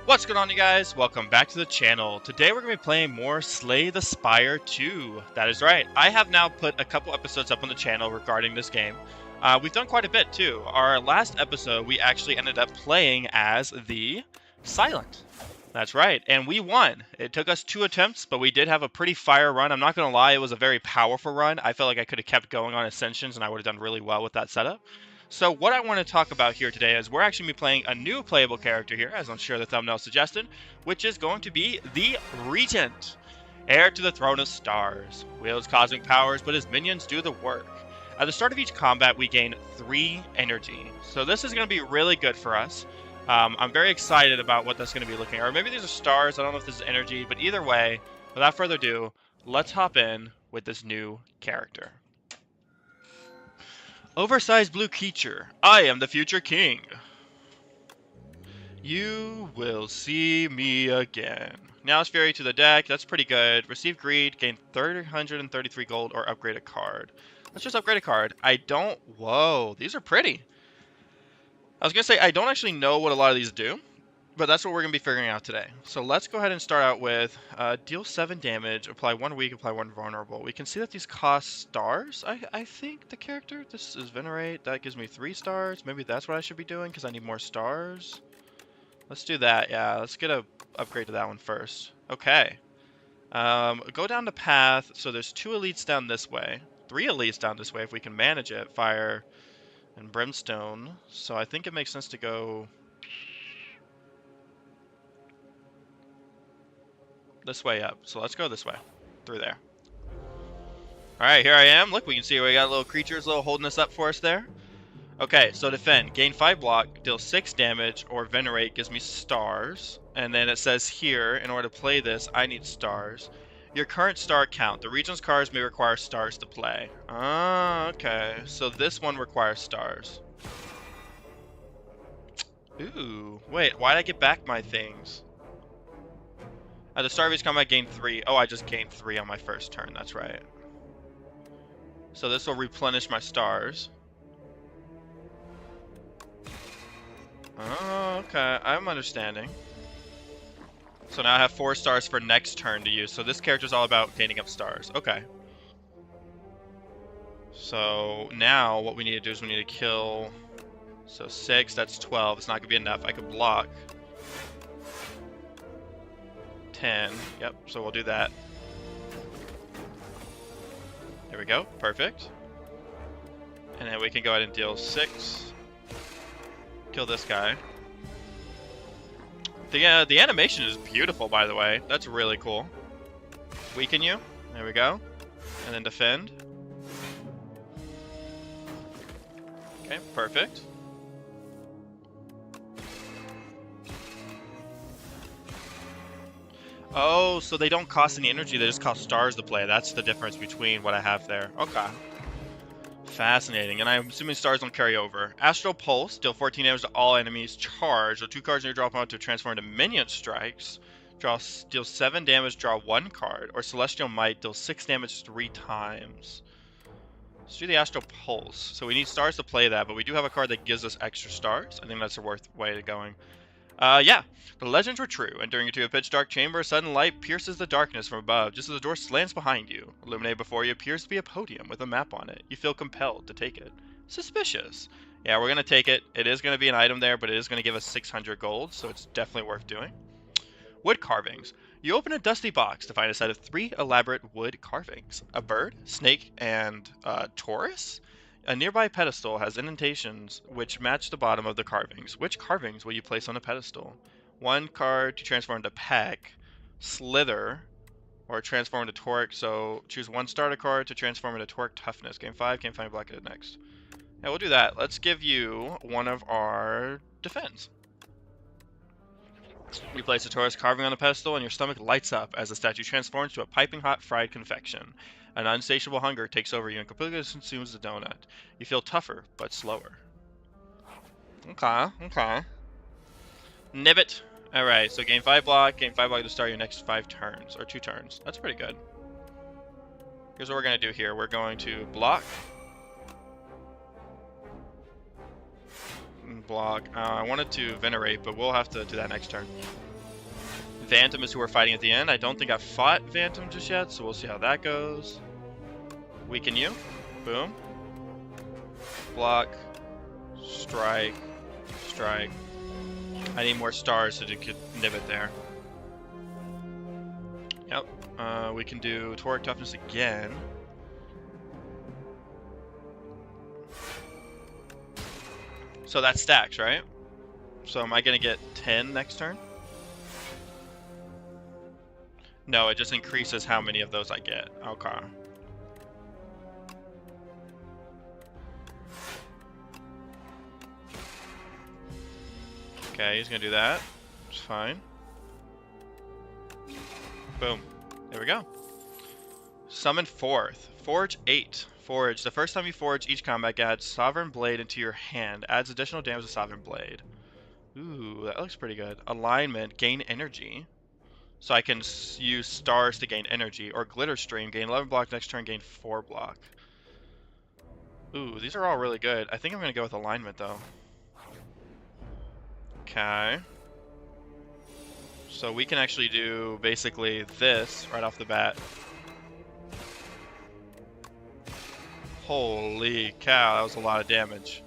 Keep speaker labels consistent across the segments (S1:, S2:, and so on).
S1: What's going on, you guys? Welcome back to the channel. Today we're going to be playing more Slay the Spire 2. That is right. I have now put a couple episodes up on the channel regarding this game. We've done quite a bit too. Our last episode we actually ended up playing as the Silent. That's right, and we won. It took us 2 attempts, but we did have a pretty fire run. I'm not going to lie, it was a very powerful run. I felt like I could have kept going on Ascensions and I would have done really well with that setup. So what I want to talk about here today is we're actually going to be playing a new playable character here, as I'm sure the thumbnail suggested, which is going to be the Regent, heir to the throne of stars. Wields cosmic powers, but his minions do the work. At the start of each combat, we gain 3 energy. So this is going to be really good for us. I'm very excited about what that's going to be looking at. Or maybe these are stars, I don't know if this is energy, but either way, without further ado, let's hop in with this new character. Oversized blue creature, I am the future king. You will see me again. Now it's Fury to the deck, that's pretty good. Receive greed, gain 333 gold, or upgrade a card. Let's just upgrade a card. Whoa, these are pretty. I was going to say, I don't actually know what a lot of these do, but that's what we're going to be figuring out today. So let's go ahead and start out with deal 7 damage, apply 1 weak, apply 1 vulnerable. We can see that these cost stars, I think, the character. This is Venerate. That gives me 3 stars. Maybe that's what I should be doing because I need more stars. Let's do that. Yeah, let's get a upgrade to that one first. Okay. Go down the path. So there's 2 elites down this way. 3 elites down this way if we can manage it. Fire and Brimstone. So I think it makes sense to go this way up. So let's go this way. Through there. Alright, here I am. Look, we can see we got little creatures holding us up for us there. Okay, so defend. Gain 5 block, deal 6 damage, or Venerate gives me stars. And then it says here, in order to play this, I need stars. Your current star count. The Regent's cards may require stars to play. Ah, okay. So this one requires stars. Ooh, wait, why did I get back my things? At the start of each combat, I gained 3. Oh, I just gained 3 on my first turn. That's right. So this will replenish my stars. Oh, okay. I'm understanding. So now I have 4 stars for next turn to use. So this character is all about gaining up stars. Okay. So now what we need to do is we need to kill... So 6, that's 12. It's not going to be enough. I could block. 10. Yep, so we'll do that. There we go. Perfect. And then we can go ahead and deal 6. Kill this guy. The animation is beautiful, by the way. That's really cool. Weaken you. There we go. And then defend. Okay, perfect. Oh, so they don't cost any energy, they just cost stars to play. That's the difference between what I have there. Okay. Fascinating, and I'm assuming stars don't carry over. Astral Pulse, deal 14 damage to all enemies. Charge, so 2 cards in your draw pile to transform into minion strikes. Deal 7 damage, draw 1 card. Or Celestial Might, deal 6 damage 3 times. Let's do the Astral Pulse. So we need stars to play that, but we do have a card that gives us extra stars. I think that's a worth way to going. Yeah, the legends were true. Entering into a pitch dark chamber, a sudden light pierces the darkness from above, just as the door slants behind you. Illuminated before you appears to be a podium with a map on it. You feel compelled to take it. Suspicious. Yeah, we're going to take it. It is going to be an item there, but it is going to give us 600 gold, so it's definitely worth doing. Wood carvings. You open a dusty box to find a set of 3 elaborate wood carvings. A bird, snake, and Taurus? A nearby pedestal has indentations which match the bottom of the carvings. Which carvings will you place on a pedestal? 1 card to transform into Peck, Slither, or transform into Torque. So choose 1 starter card to transform into Torque Toughness. Game 5, game 5, block it next. Yeah, we'll do that. Let's give you one of our defense. You place a Taurus carving on the pedestal and your stomach lights up as the statue transforms to a piping hot fried confection. An unsatiable hunger takes over you and completely consumes the donut. You feel tougher, but slower. Okay, okay. Nibbit. Alright, so game 5 block to start your next 5 turns, or 2 turns. That's pretty good. Here's what we're going to do here. We're going to block. Block. I wanted to venerate, but we'll have to do that next turn. Phantom is who we're fighting at the end. I don't think I've fought Phantom just yet, so we'll see how that goes. Weaken you. Boom. Block. Strike. Strike. I need more stars so to nib it there. Yep. We can do Toric Toughness again. So that stacks, right? So am I going to get 10 next turn? No, it just increases how many of those I get. Okay. Okay, he's going to do that. It's fine. Boom. There we go. Summon Fourth. Forge 8. Forge. The first time you forge, each combat adds Sovereign Blade into your hand. Adds additional damage to Sovereign Blade. Ooh, that looks pretty good. Alignment. Gain energy. So I can use stars to gain energy. Or Glitter Stream. Gain 11 block next turn, gain 4 block. Ooh, these are all really good. I think I'm going to go with alignment, though. Okay. So we can actually do basically this right off the bat. Holy cow, that was a lot of damage.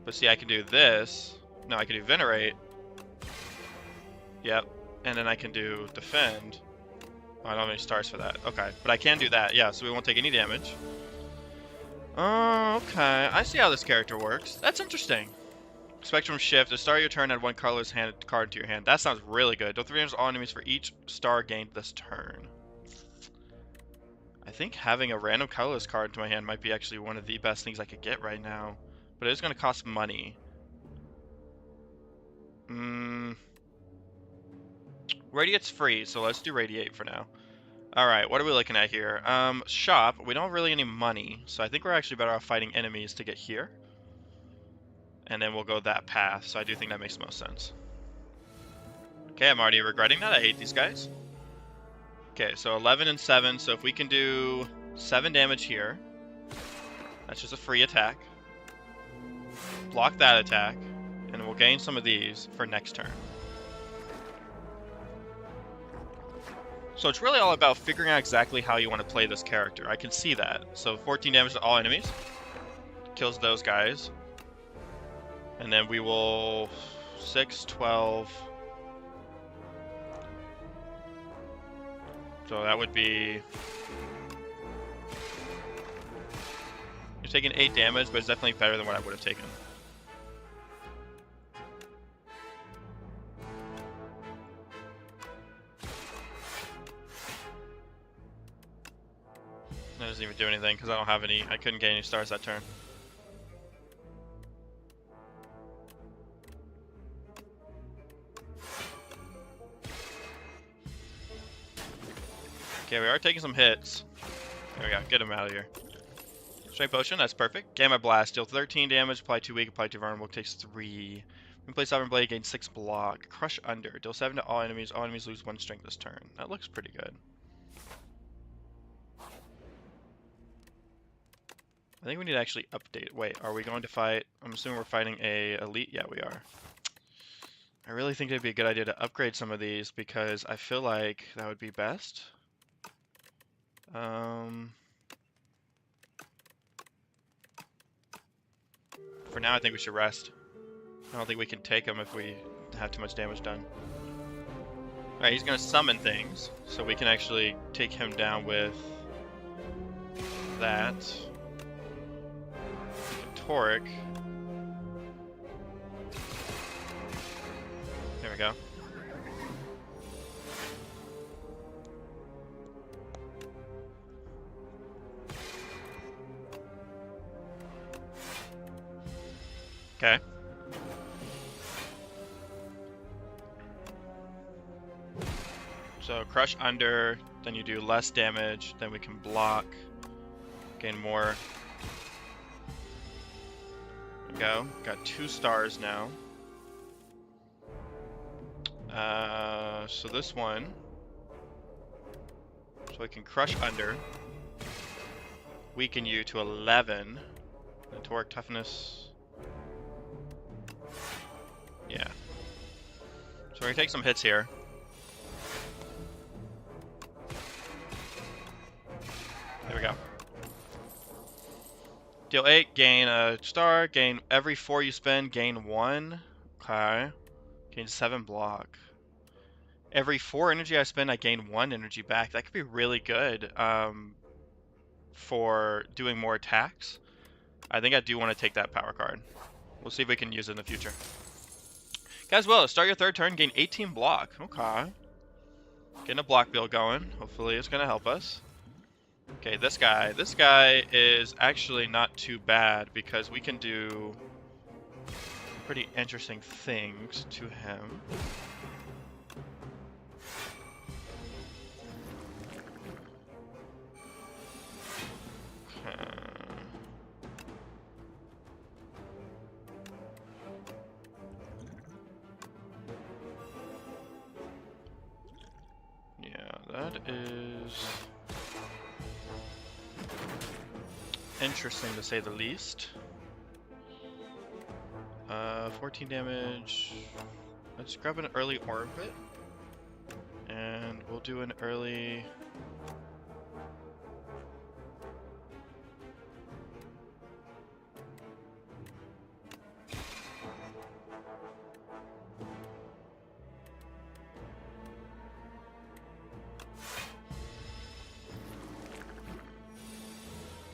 S1: But see, I can do this. No, I can do Venerate. Yep. And then I can do Defend. Oh, I don't have any stars for that. Okay, but I can do that. Yeah, so we won't take any damage. Okay. I see how this character works. That's interesting. Spectrum Shift. At the start of your turn, add one colorless card into your hand. That sounds really good. Deal 3 damage to all enemies for each star gained this turn. I think having a random colorless card into my hand might be actually one of the best things I could get right now. But it is going to cost money. Radiate's free, so let's do Radiate for now. Alright, what are we looking at here? Shop. We don't really need any money, so I think we're actually better off fighting enemies to get here. And then we'll go that path, so I do think that makes the most sense. Okay, I'm already regretting that. I hate these guys. Okay, so 11 and 7, so if we can do 7 damage here, that's just a free attack. Block that attack, and we'll gain some of these for next turn. So it's really all about figuring out exactly how you want to play this character. I can see that. So 14 damage to all enemies. Kills those guys. And then we will 6, 12. So that would be... You're taking 8 damage, but it's definitely better than what I would have taken. That doesn't even do anything because I don't have any. I couldn't get any stars that turn. Okay, we are taking some hits. There we go. Get him out of here. Strength Potion, that's perfect. Gamma Blast, deal 13 damage, apply 2 weak, apply 2 vulnerable, takes 3. Replace Sovereign Blade, gain 6 block. Crush Under, deal 7 to all enemies lose 1 strength this turn. That looks pretty good. I think we need to actually update. Wait, are we going to fight? I'm assuming we're fighting a elite. Yeah, we are. I really think it'd be a good idea to upgrade some of these because I feel like that would be best. For now, I think we should rest. I don't think we can take him if we have too much damage done. Alright, he's going to summon things, so we can actually take him down with that. Toric. There we go. Okay. So crush under, then you do less damage, then we can block, gain more. There we go. Got 2 stars now. So this one, so we can crush under, weaken you to 11, and Toric toughness. Yeah. we're gonna take some hits here. There we go. Deal 8, gain a star, gain every 4 you spend, gain 1. Okay. Gain 7 block. Every 4 energy I spend, I gain 1 energy back. That could be really good for doing more attacks. I think I do want to take that power card. We'll see if we can use it in the future. Guys, well, start your 3rd turn, gain 18 block. Okay. Getting a block build going. Hopefully it's going to help us. Okay, this guy. This guy is actually not too bad because we can do pretty interesting things to him. Okay. Yeah, that is interesting to say the least. 14 damage. Let's grab an early orbit. And we'll do an early...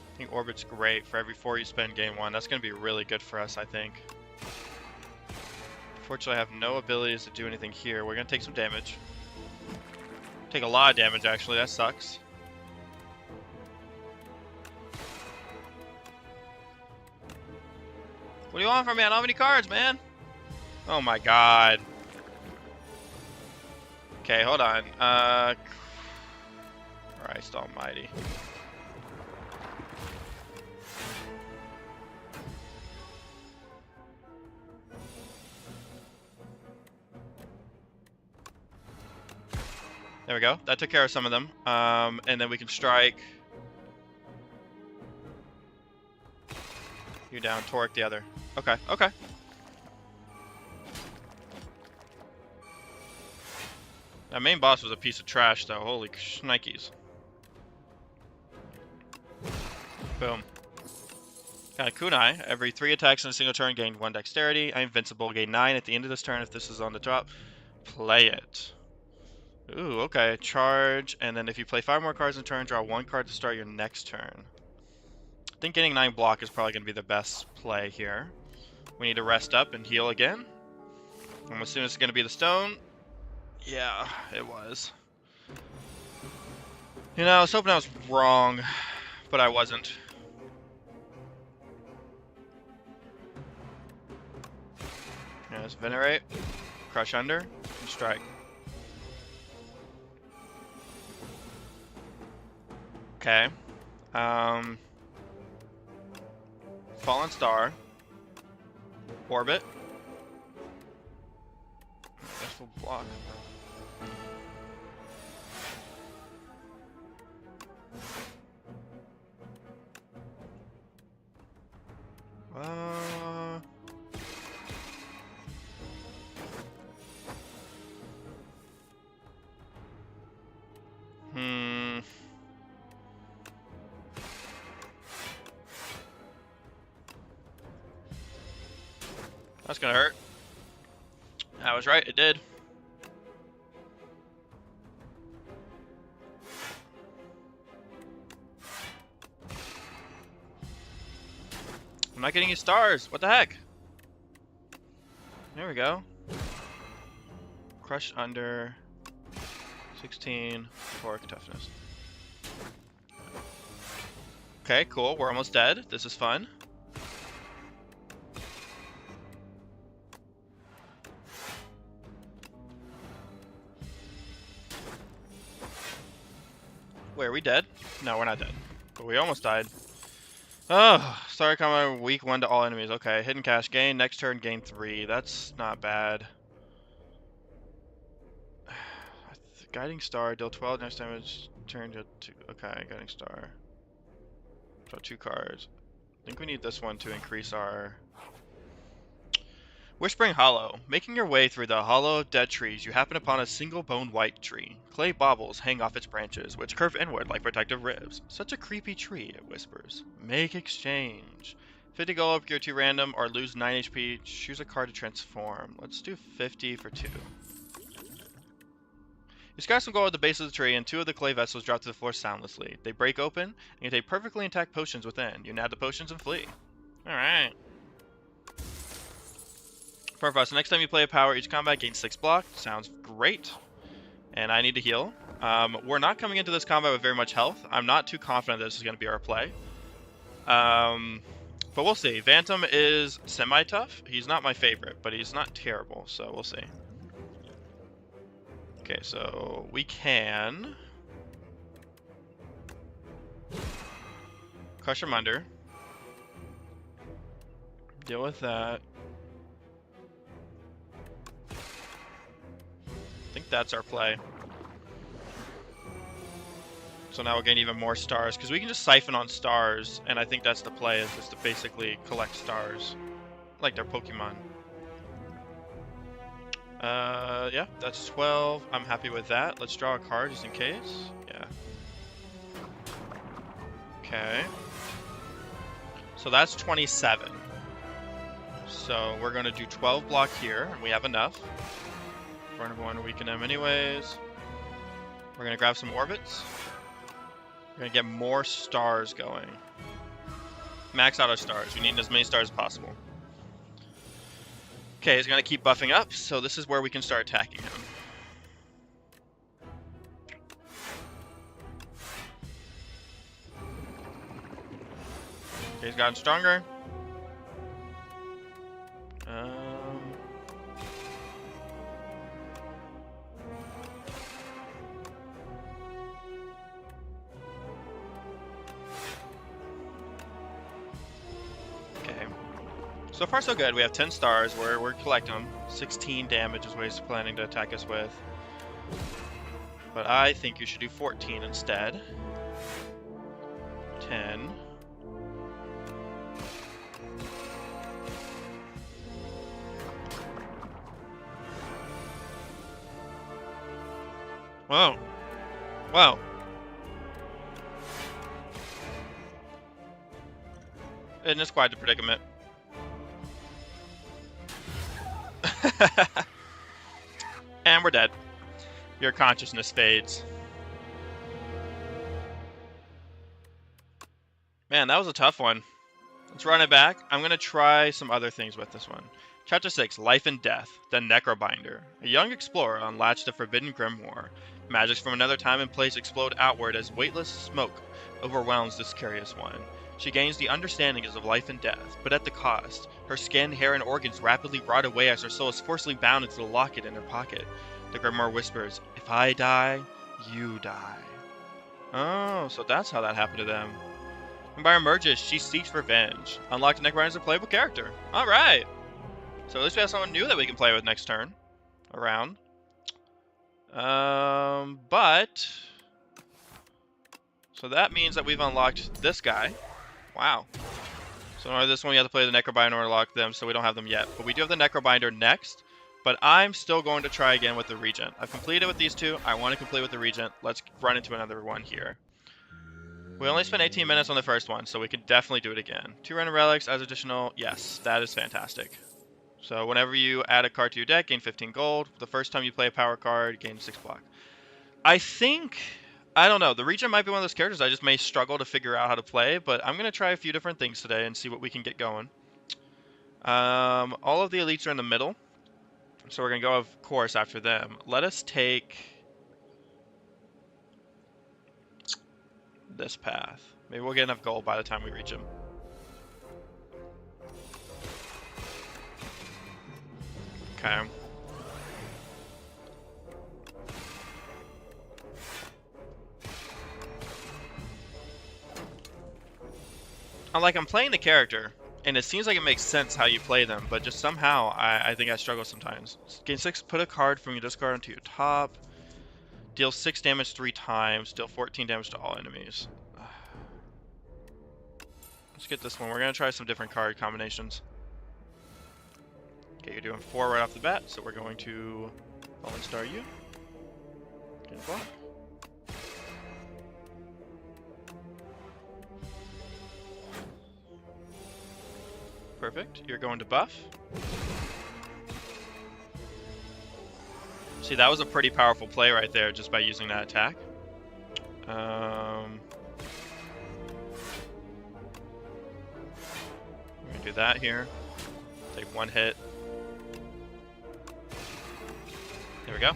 S1: I think Orbit's great. For every 4 you spend, gain 1. That's going to be really good for us, I think. Unfortunately, I have no abilities to do anything here. We're going to take some damage. Take a lot of damage, actually. That sucks. What do you want from me? I don't have any cards, man. Oh my god. Okay, hold on. Christ almighty. There we go. That took care of some of them. And then we can strike you down, torque the other. Okay, okay. That main boss was a piece of trash, though. Holy shnikes. Boom. Got a kunai. Every 3 attacks in a single turn, gain 1 dexterity. I'm invincible. Gain 9 at the end of this turn if this is on the drop. Play it. Ooh, okay. Charge, and then if you play 5 more cards in turn, draw 1 card to start your next turn. I think getting 9 block is probably going to be the best play here. We need to rest up and heal again. I'm assuming it's going to be the stone. Yeah, it was. You know, I was hoping I was wrong, but I wasn't. Yeah, let's venerate, crush under, and strike. Okay. Fallen Star. Orbit. Guess we'll block. That's gonna hurt. I was right, it did. I'm not getting any stars. What the heck? There we go. Crush under 16 torque toughness. Okay, cool. We're almost dead. This is fun. Wait, are we dead? No, we're not dead. But we almost died. Oh, start combat week 1 to all enemies. Okay, hidden cash gain. Next turn, gain 3. That's not bad. Guiding star, deal 12 next damage. Turn to 2. Okay, guiding star. Draw 2 cards. I think we need this one to increase our... Whispering Hollow. Making your way through the hollow of dead trees, you happen upon a single bone white tree. Clay baubles hang off its branches, which curve inward like protective ribs. Such a creepy tree, it whispers. Make exchange. 50 gold up gear 2 random, or lose 9 HP. Choose a card to transform. Let's do 50 for 2. You scatter some gold at the base of the tree, and 2 of the clay vessels drop to the floor soundlessly. They break open, and you take perfectly intact potions within. You nab the potions and flee. Alright. Perfect. So next time you play a power, each combat gains 6 block. Sounds great. And I need to heal. We're not coming into this combat with very much health. I'm not too confident this is going to be our play. But we'll see. Phantom is semi-tough. He's not my favorite, but he's not terrible, so we'll see. Okay, so we can crush him under. Deal with that. I think that's our play. So now we'll gain even more stars, because we can just siphon on stars, and I think that's the play, is just to basically collect stars, like their Pokemon. Yeah, that's 12. I'm happy with that. Let's draw a card just in case. Yeah. Okay. So that's 27. So we're going to do 12 block here, and we have enough. We're going to weaken them anyways. We're going to grab some orbits. We're going to get more stars going. Max out our stars. We need as many stars as possible. Okay, he's going to keep buffing up, so this is where we can start attacking him. Okay, he's gotten stronger. So far so good. We have 10 stars. We're collecting them. 16 damage is what he's planning to attack us with. But I think you should do 14 instead. 10. Whoa. Whoa. Isn't this quite a predicament? And we're dead. Your consciousness fades. Man, that was a tough one. Let's run it back. I'm going to try some other things with this one. Chapter 6, Life and Death, the Necrobinder. A young explorer unlatched a forbidden grimoire. Magics from another time and place explode outward as weightless smoke overwhelms this curious one. She gains the understandings of life and death, but at the cost. Her skin, hair, and organs rapidly rot away as her soul is forcibly bound into the locket in her pocket. The grimoire whispers, "If I die, you die." Oh, so that's how that happened to them. When Byron emerges, she seeks revenge. Unlocked Necrobinder as a playable character. Alright! So at least we have someone new that we can play with next turn. Around. But... So that means that we've unlocked this guy. Wow. So in order this one, you have to play the Necrobinder to unlock them, so we don't have them yet. But we do have the Necrobinder next. But I'm still going to try again with the Regent. I've completed with these two. I want to complete with the Regent. Let's run into another one here. We only spent 18 minutes on the first one, so we can definitely do it again. 2 random relics as additional. Yes, that is fantastic. So whenever you add a card to your deck, gain 15 gold. The first time you play a power card, gain 6 block. I think... I don't know. The Regent might be one of those characters I just may struggle to figure out how to play, but I'm going to try a few different things today and see what we can get going. All of the elites are in the middle, so we're going to go, of course, after them. Let us take this path. Maybe we'll get enough gold by the time we reach him. Okay. I'm playing the character, and it seems like it makes sense how you play them, but just somehow I think I struggle sometimes. Gain 6, put a card from your discard onto your top. Deal 6 damage 3 times, deal 14 damage to all enemies. Let's get this one. We're going to try some different card combinations. Okay, you're doing 4 right off the bat, so we're going to Falling Star you. Get a block. Perfect. You're going to buff. See, that was a pretty powerful play right there, just by using that attack. I'm gonna do that here. Take 1 hit. There we go.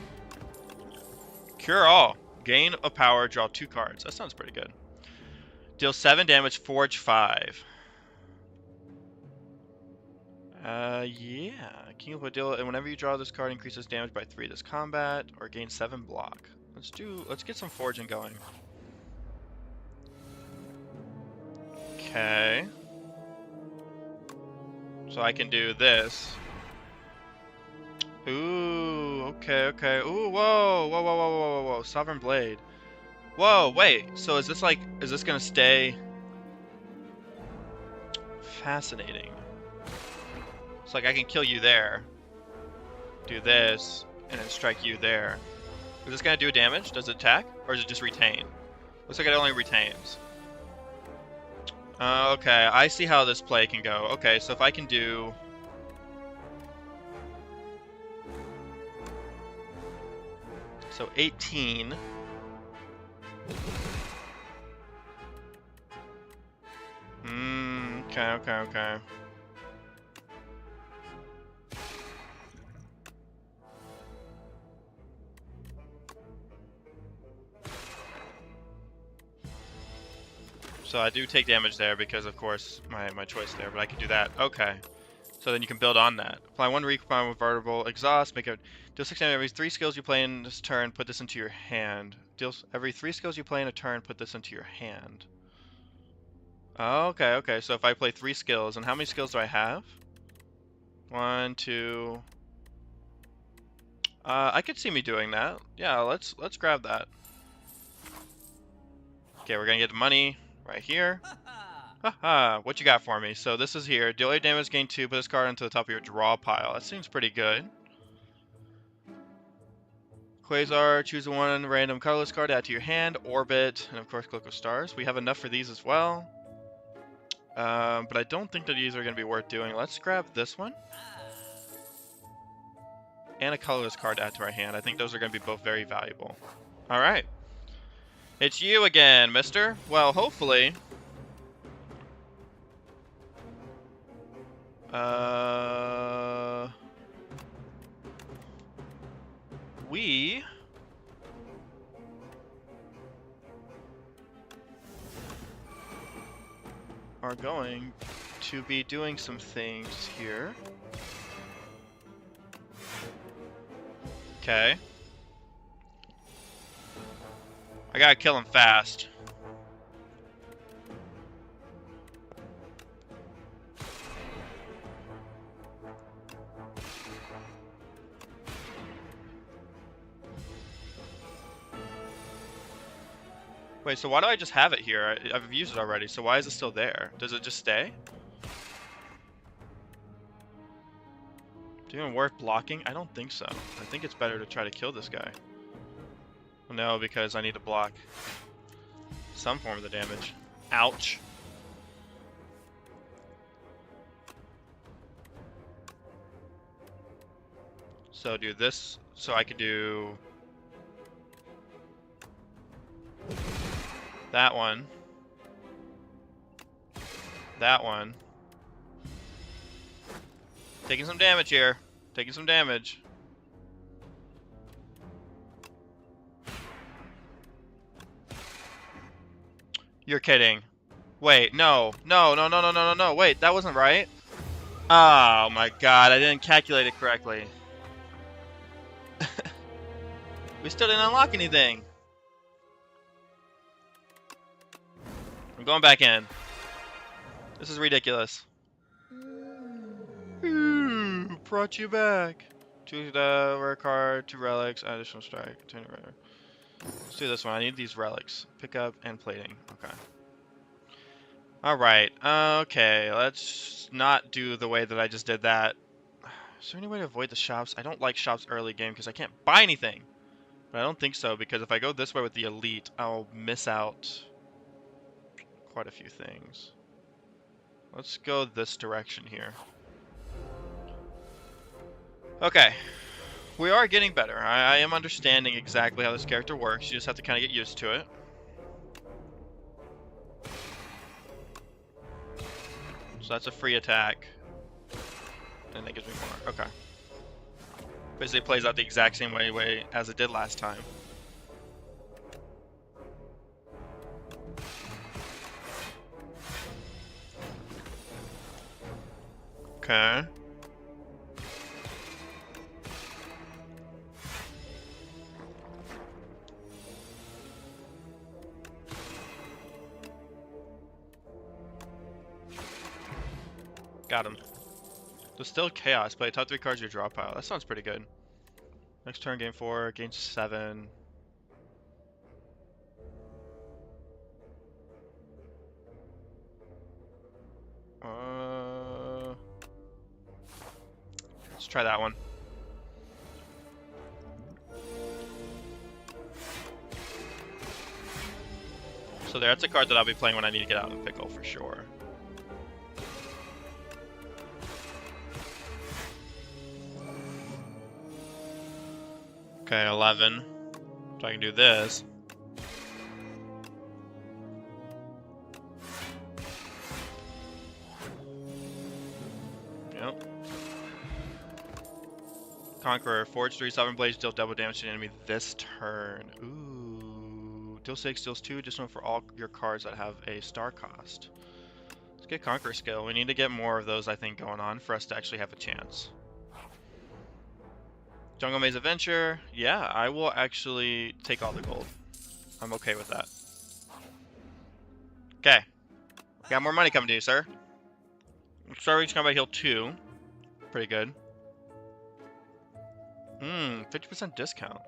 S1: Cure all. Gain a power, draw 2 cards. That sounds pretty good. Deal 7 damage, forge 5. Yeah. King of deal, and whenever you draw this card, increases damage by 3 this combat, or gain 7 block. Let's get some forging going. Okay. So I can do this. Ooh, okay. Ooh, whoa. Sovereign Blade. Whoa, wait. So is this gonna stay? Fascinating. It's like I can kill you there, do this, and then strike you there. Is this gonna do damage? Does it attack? Or does it just retain? Looks like it only retains. Okay, I see how this play can go. Okay, so if I can do... So 18. Okay. So I do take damage there because, of course, my choice there, but I can do that. Okay. So then you can build on that. Apply 1 recombine with vertical exhaust. Deal 6 damage every 3 skills you play in this turn. Put this into your hand. Deals every 3 skills you play in a turn. Put this into your hand. Okay. So if I play 3 skills, and how many skills do I have? 1, 2. I could see me doing that. Yeah, let's grab that. Okay, we're gonna get the money right here. Haha, what you got for me? So this is here. Deal 8 damage, gain 2, put this card into the top of your draw pile. That seems pretty good. Quasar, choose one random colorless card, add to your hand, orbit, and of course click with stars. We have enough for these as well. But I don't think that these are going to be worth doing. Let's grab this one. And a colorless card to add to our hand. I think those are going to be both very valuable. Alright. It's you again, mister. Well, hopefully... we are going to be doing some things here. Okay. I gotta kill him fast. Wait, so why do I just have it here? I've used it already, so why is it still there? Does it just stay? Is it even worth blocking? I don't think so. I think it's better to try to kill this guy. Well, no, because I need to block some form of the damage. Ouch. So do this, so I could do... that one. That one. Taking some damage here. Taking some damage. You're kidding. Wait, no. No. Wait, that wasn't right. Oh my god, I didn't calculate it correctly. We still didn't unlock anything. I'm going back in. This is ridiculous. Brought you back. Choose the rare card, 2 relics, additional strike. Let's do this one. I need these relics. Pick up and plating. Okay. Alright. Okay. Let's not do the way that I just did that. Is there any way to avoid the shops? I don't like shops early game because I can't buy anything. But I don't think so, because if I go this way with the elite, I'll miss out quite a few things. Let's go this direction here. Okay. We are getting better. I am understanding exactly how this character works. You just have to kind of get used to it. So that's a free attack. And that gives me more. Okay. Basically plays out the exact same way as it did last time. Okay. Got him. There's still chaos. Play top 3 cards of your draw pile. That sounds pretty good. Next turn, game 4, gain 7. Let's try that one. So that's a card that I'll be playing when I need to get out of the pickle for sure. Okay, 11. So I can do this. Yep. Conqueror, forge 3 Sovereign Blades, deal double damage to the enemy this turn. Ooh. Deal 6, deals 2 additional for all your cards that have a star cost. Let's get Conqueror skill. We need to get more of those, I think, going on for us to actually have a chance. Jungle Maze Adventure. Yeah, I will actually take all the gold. I'm okay with that. Okay. Got more money coming to you, sir. Star Reach Combat Heal 2. Pretty good. 50% discount.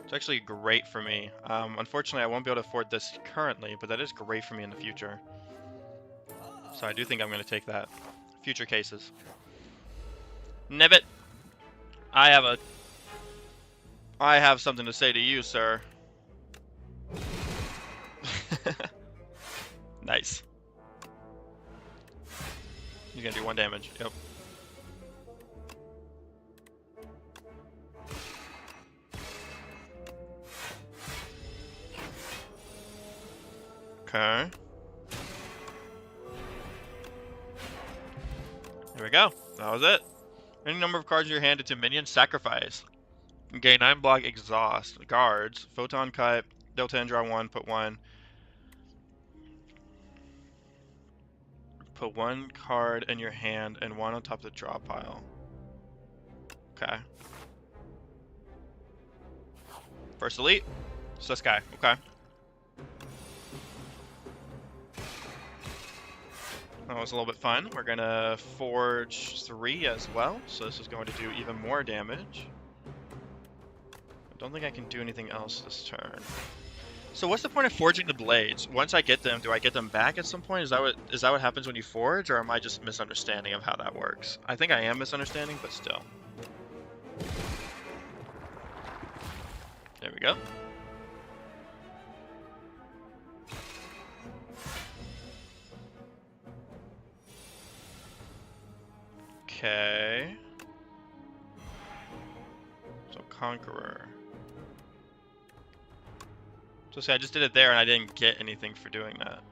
S1: It's actually great for me. Unfortunately, I won't be able to afford this currently, but that is great for me in the future. So I do think I'm going to take that. Future cases. Nibbit! I have something to say to you, sir. Nice. He's gonna do 1 damage. Yep. Okay. There we go. That was it. Any number of cards in your hand into minion sacrifice. Gain 9 block exhaust. Guards. Photon Kite. Deal 10, draw 1, put 1. Put 1 card in your hand and 1 on top of the draw pile. Okay. First elite. It's this guy. Okay. That was a little bit fun. We're gonna forge 3 as well, so this is going to do even more damage. I don't think I can do anything else this turn. So what's the point of forging the blades? Once I get them, do I get them back at some point? Is that what happens when you forge, or am I just misunderstanding of how that works? I think I am misunderstanding, but still. There we go. Okay. So Conqueror. So see, I just did it there and I didn't get anything for doing that.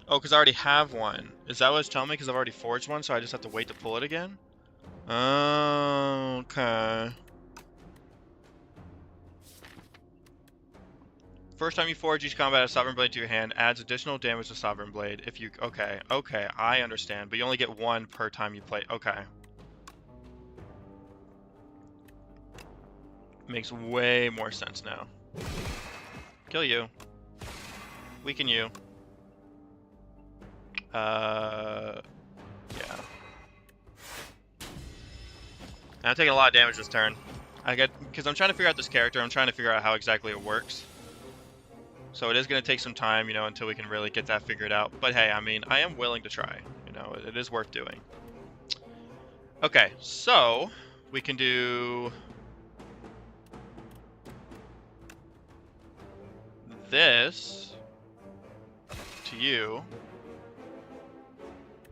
S1: Oh, because I already have one. Is that what it's telling me? Because I've already forged one, so I just have to wait to pull it again? Oh, okay. First time you forge each combat a Sovereign Blade to your hand adds additional damage to Sovereign Blade if you... Okay, I understand. But you only get 1 per time you play. Okay. Makes way more sense now. Kill you. Weaken you. Yeah. I'm taking a lot of damage this turn. because I'm trying to figure out this character. I'm trying to figure out how exactly it works. So it is going to take some time, you know, until we can really get that figured out. But hey, I mean, I am willing to try. You know, it is worth doing. Okay, so we can do this to you,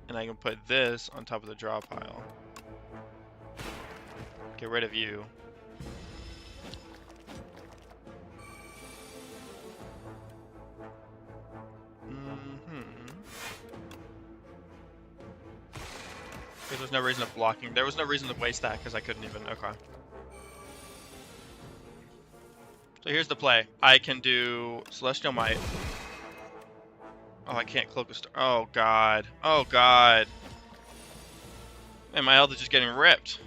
S1: and I can put this on top of the draw pile. Get rid of you. Because there's no reason of blocking. There was no reason to waste that because I couldn't even. Okay. So here's the play. I can do Celestial Might. Oh, I can't cloak a star. Oh god. Oh god. Man, my health is just getting ripped.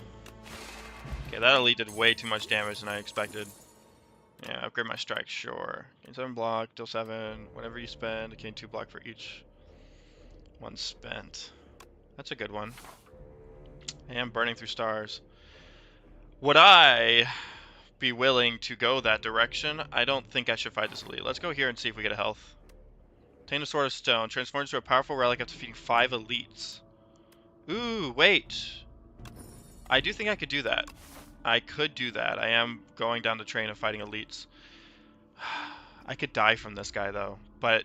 S1: Okay, that elite did way too much damage than I expected. Yeah, upgrade my strike, sure. Gain 7 block, deal 7. Whatever you spend, gain 2 block for each one spent. That's a good one. I am burning through stars. Would I be willing to go that direction? I don't think I should fight this elite. Let's go here and see if we get a health. Obtain a Sword of Stone. Transforms into a powerful relic after defeating 5 elites. Ooh, wait. I do think I could do that. I could do that. I am going down the train of fighting elites. I could die from this guy, though. But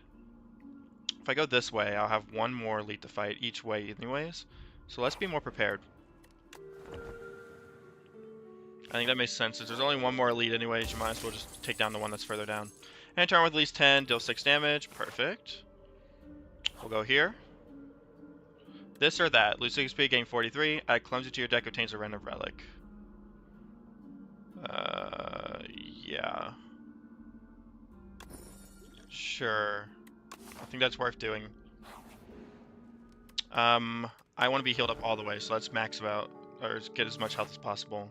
S1: if I go this way, I'll have one more elite to fight each way anyways. So let's be more prepared. I think that makes sense. Since there's only one more elite anyways, you might as well just take down the one that's further down. And turn with at least 10, deal 6 damage. Perfect. We'll go here. This or that. Lose 6 XP, gain 43. Add Clumsy to your deck, obtains a random relic. Yeah. Sure. I think that's worth doing. I want to be healed up all the way, so let's max out, or get as much health as possible.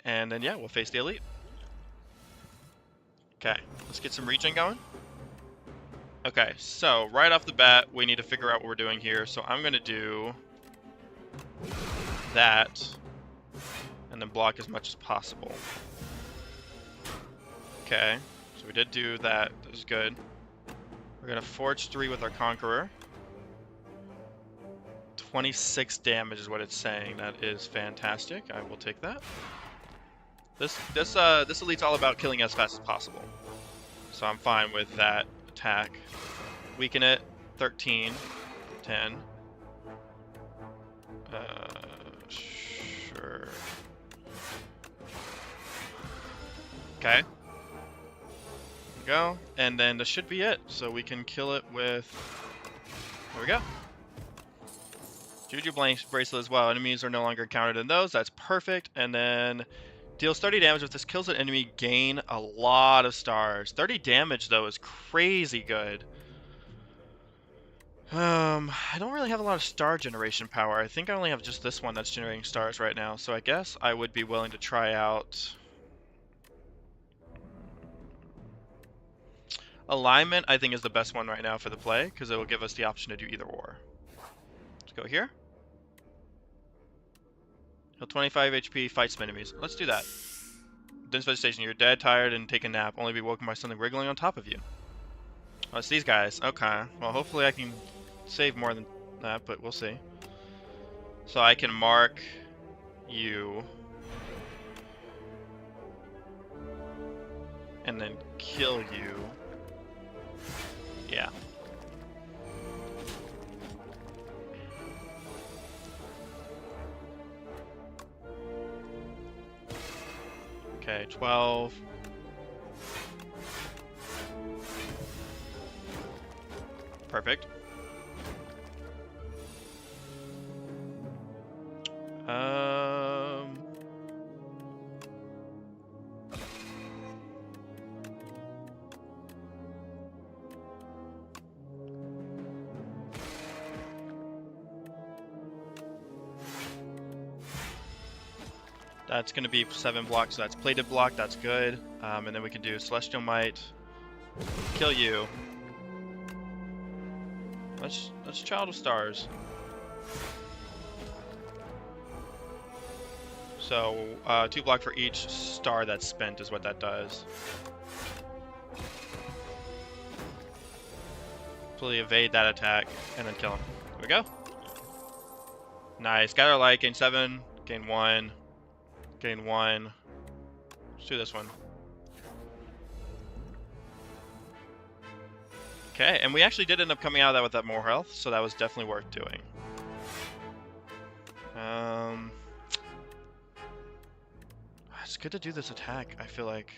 S1: And then, yeah, we'll face the elite. Okay, let's get some regen going. Okay, so right off the bat, we need to figure out what we're doing here. So I'm going to do that, and then block as much as possible. Okay, so we did do that. That was good. We're going to Forge 3 with our Conqueror. 26 damage is what it's saying. That is fantastic. I will take that. This elite's all about killing as fast as possible. So I'm fine with that attack. Weaken it. 13. 10. Sure. Okay. Go. And then this should be it. So we can kill it with... There we go. Juju Bracelet as well. Enemies are no longer counted in those. That's perfect. And then deals 30 damage. If this kills an enemy, gain a lot of stars. 30 damage, though, is crazy good. I don't really have a lot of star generation power. I think I only have just this one that's generating stars right now. So I guess I would be willing to try out... Alignment, I think, is the best one right now for the play, because it will give us the option to do either or. Let's go here. Heal 25 HP, fight some enemies. Let's do that. Dense vegetation, you're dead, tired, and take a nap. Only be woken by something wriggling on top of you. Oh, it's these guys. Okay. Well, hopefully I can save more than that, but we'll see. So I can mark you. And then kill you. Yeah. Okay, 12. Perfect. That's going to be 7 blocks, so that's plated block, that's good. And then we can do Celestial Might, kill you. Let's Child of Stars. So 2 block for each star that's spent is what that does. Completely evade that attack and then kill him. There we go. Nice. Got our light. Gain 7. Gain 1. Gain 1. Let's do this one. Okay, and we actually did end up coming out of that with that more health, so that was definitely worth doing. It's good to do this attack, I feel like.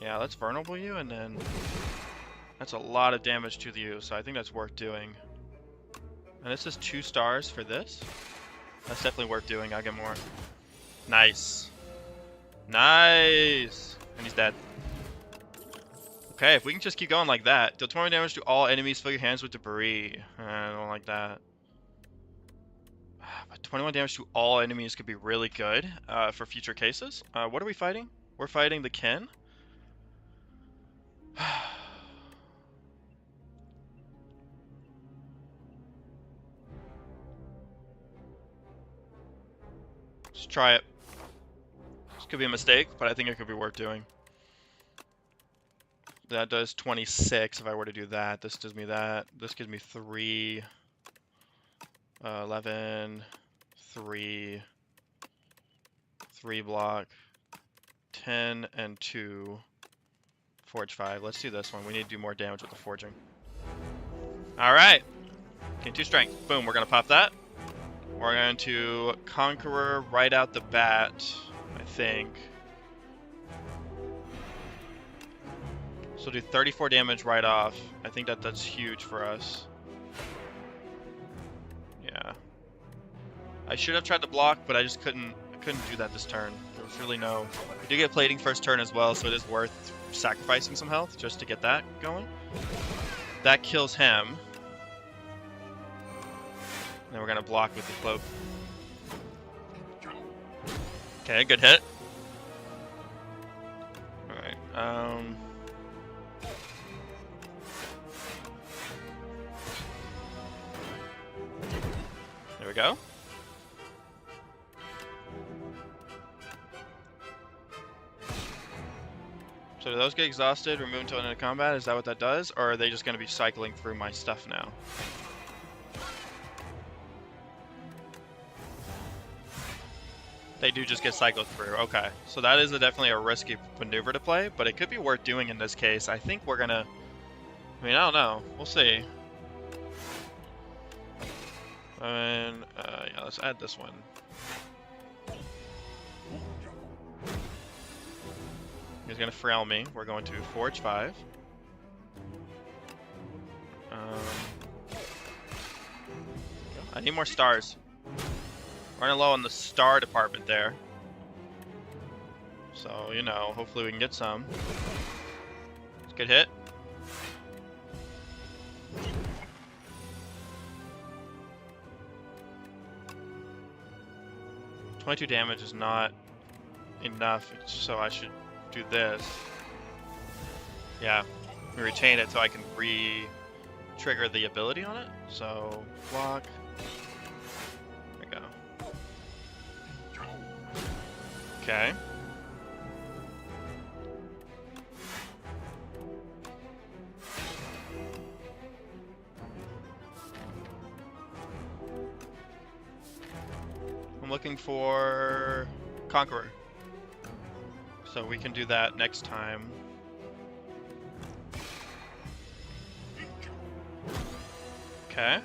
S1: Yeah, let's vulnerable you, and then that's a lot of damage to you, so I think that's worth doing. And this is 2 stars for this. That's definitely worth doing. I'll get more. Nice. Nice! And he's dead. Okay, if we can just keep going like that. Deal 20 damage to all enemies, fill your hands with debris. I don't like that. But 21 damage to all enemies could be really good for future cases. What are we fighting? We're fighting the Ken. Let's try it. This could be a mistake, but I think it could be worth doing. That does 26 if I were to do that. This does me that. This gives me 3, 11, 3, 3 block, 10, and 2, forge 5. Let's do this one. We need to do more damage with the forging. Alright. Gain 2 strength. Boom, we're going to pop that. We're going to Conqueror right out the bat, I think. So do 34 damage right off. I think that's huge for us. Yeah. I should have tried to block, but I just couldn't do that this turn. There was really no... We do get plating first turn as well, so it is worth sacrificing some health just to get that going. That kills him. And then we're gonna block with the cloak. Okay, good hit. Alright, there we go. So do those get exhausted, removed until end of combat? Is that what that does? Or are they just going to be cycling through my stuff now? They do just get cycled through. Okay. So that is definitely a risky maneuver to play, but it could be worth doing in this case. I think we're going to... I mean, I don't know. We'll see. And, yeah, let's add this one. He's gonna frail me. We're going to forge 5. I need more stars. We're running low on the star department there. So, you know, hopefully we can get some. It's a good hit. $22 damage is not enough, so I should do this. Yeah, we retain it so I can re-trigger the ability on it. So, block. There we go. Okay. I'm looking for Conqueror. So we can do that next time. Okay.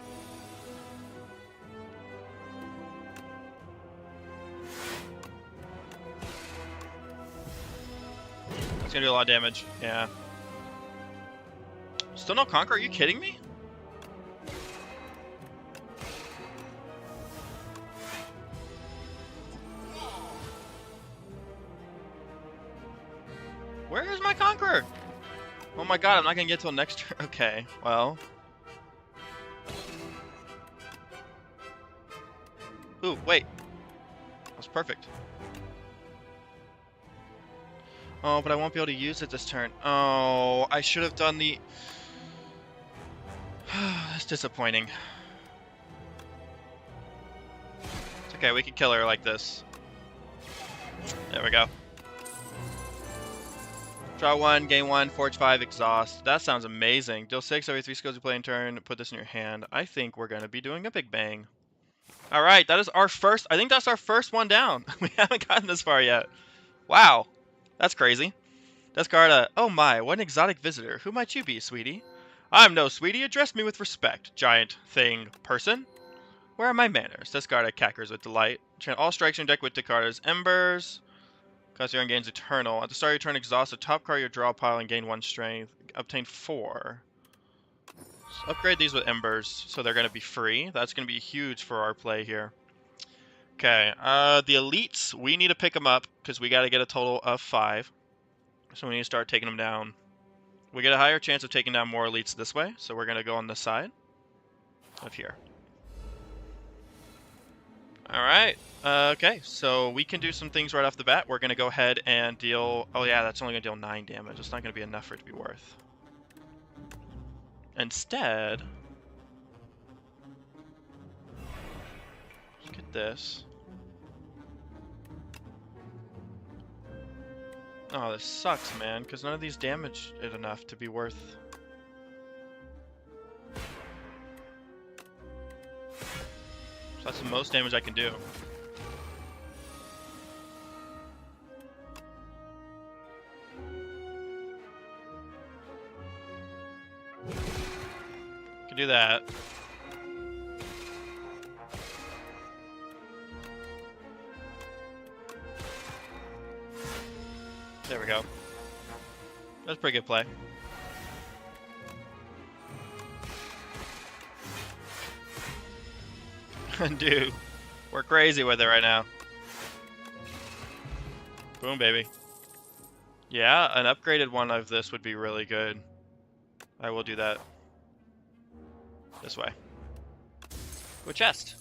S1: That's gonna do a lot of damage. Yeah. Still no Conqueror? Are you kidding me? Where is my Conqueror? Oh my god, I'm not gonna get till next turn. Okay, well. Ooh, wait. That's perfect. Oh, but I won't be able to use it this turn. Oh, I should have done the... That's disappointing. It's Okay, we can kill her like this. There we go. Draw 1, gain 1, forge 5, exhaust. That sounds amazing. Deal 6 every 3 skills you play in turn. Put this in your hand. I think we're going to be doing a big bang. Alright, that is our first. I think that's our first one down. We haven't gotten this far yet. Wow. That's crazy. Discard a. Oh my, what an exotic visitor. Who might you be, sweetie? I'm no sweetie. Address me with respect, giant thing person. Where are my manners? Discard a Cackers with delight. Chant all strikes in your deck with discard as embers. Cost your own gains eternal. At the start of your turn, exhaust the top card of your draw pile and gain 1 strength. Obtain 4. Let's upgrade these with embers, so they're going to be free. That's going to be huge for our play here. Okay, the elites, we need to pick them up, because we got to get a total of 5. So we need to start taking them down. We get a higher chance of taking down more elites this way, so we're going to go on this side of here. Alright, okay, so we can do some things right off the bat. We're going to go ahead and deal... Oh yeah, that's only going to deal 9 damage. It's not going to be enough for it to be worth. Instead... Let's get this. Oh, this sucks, man, because none of these damage it enough to be worth... That's the most damage I can do. Can do that. There we go. That's a pretty good play. Dude, we're crazy with it right now. Boom, baby. Yeah, an upgraded one of this would be really good. I will do that. This way. Go chest.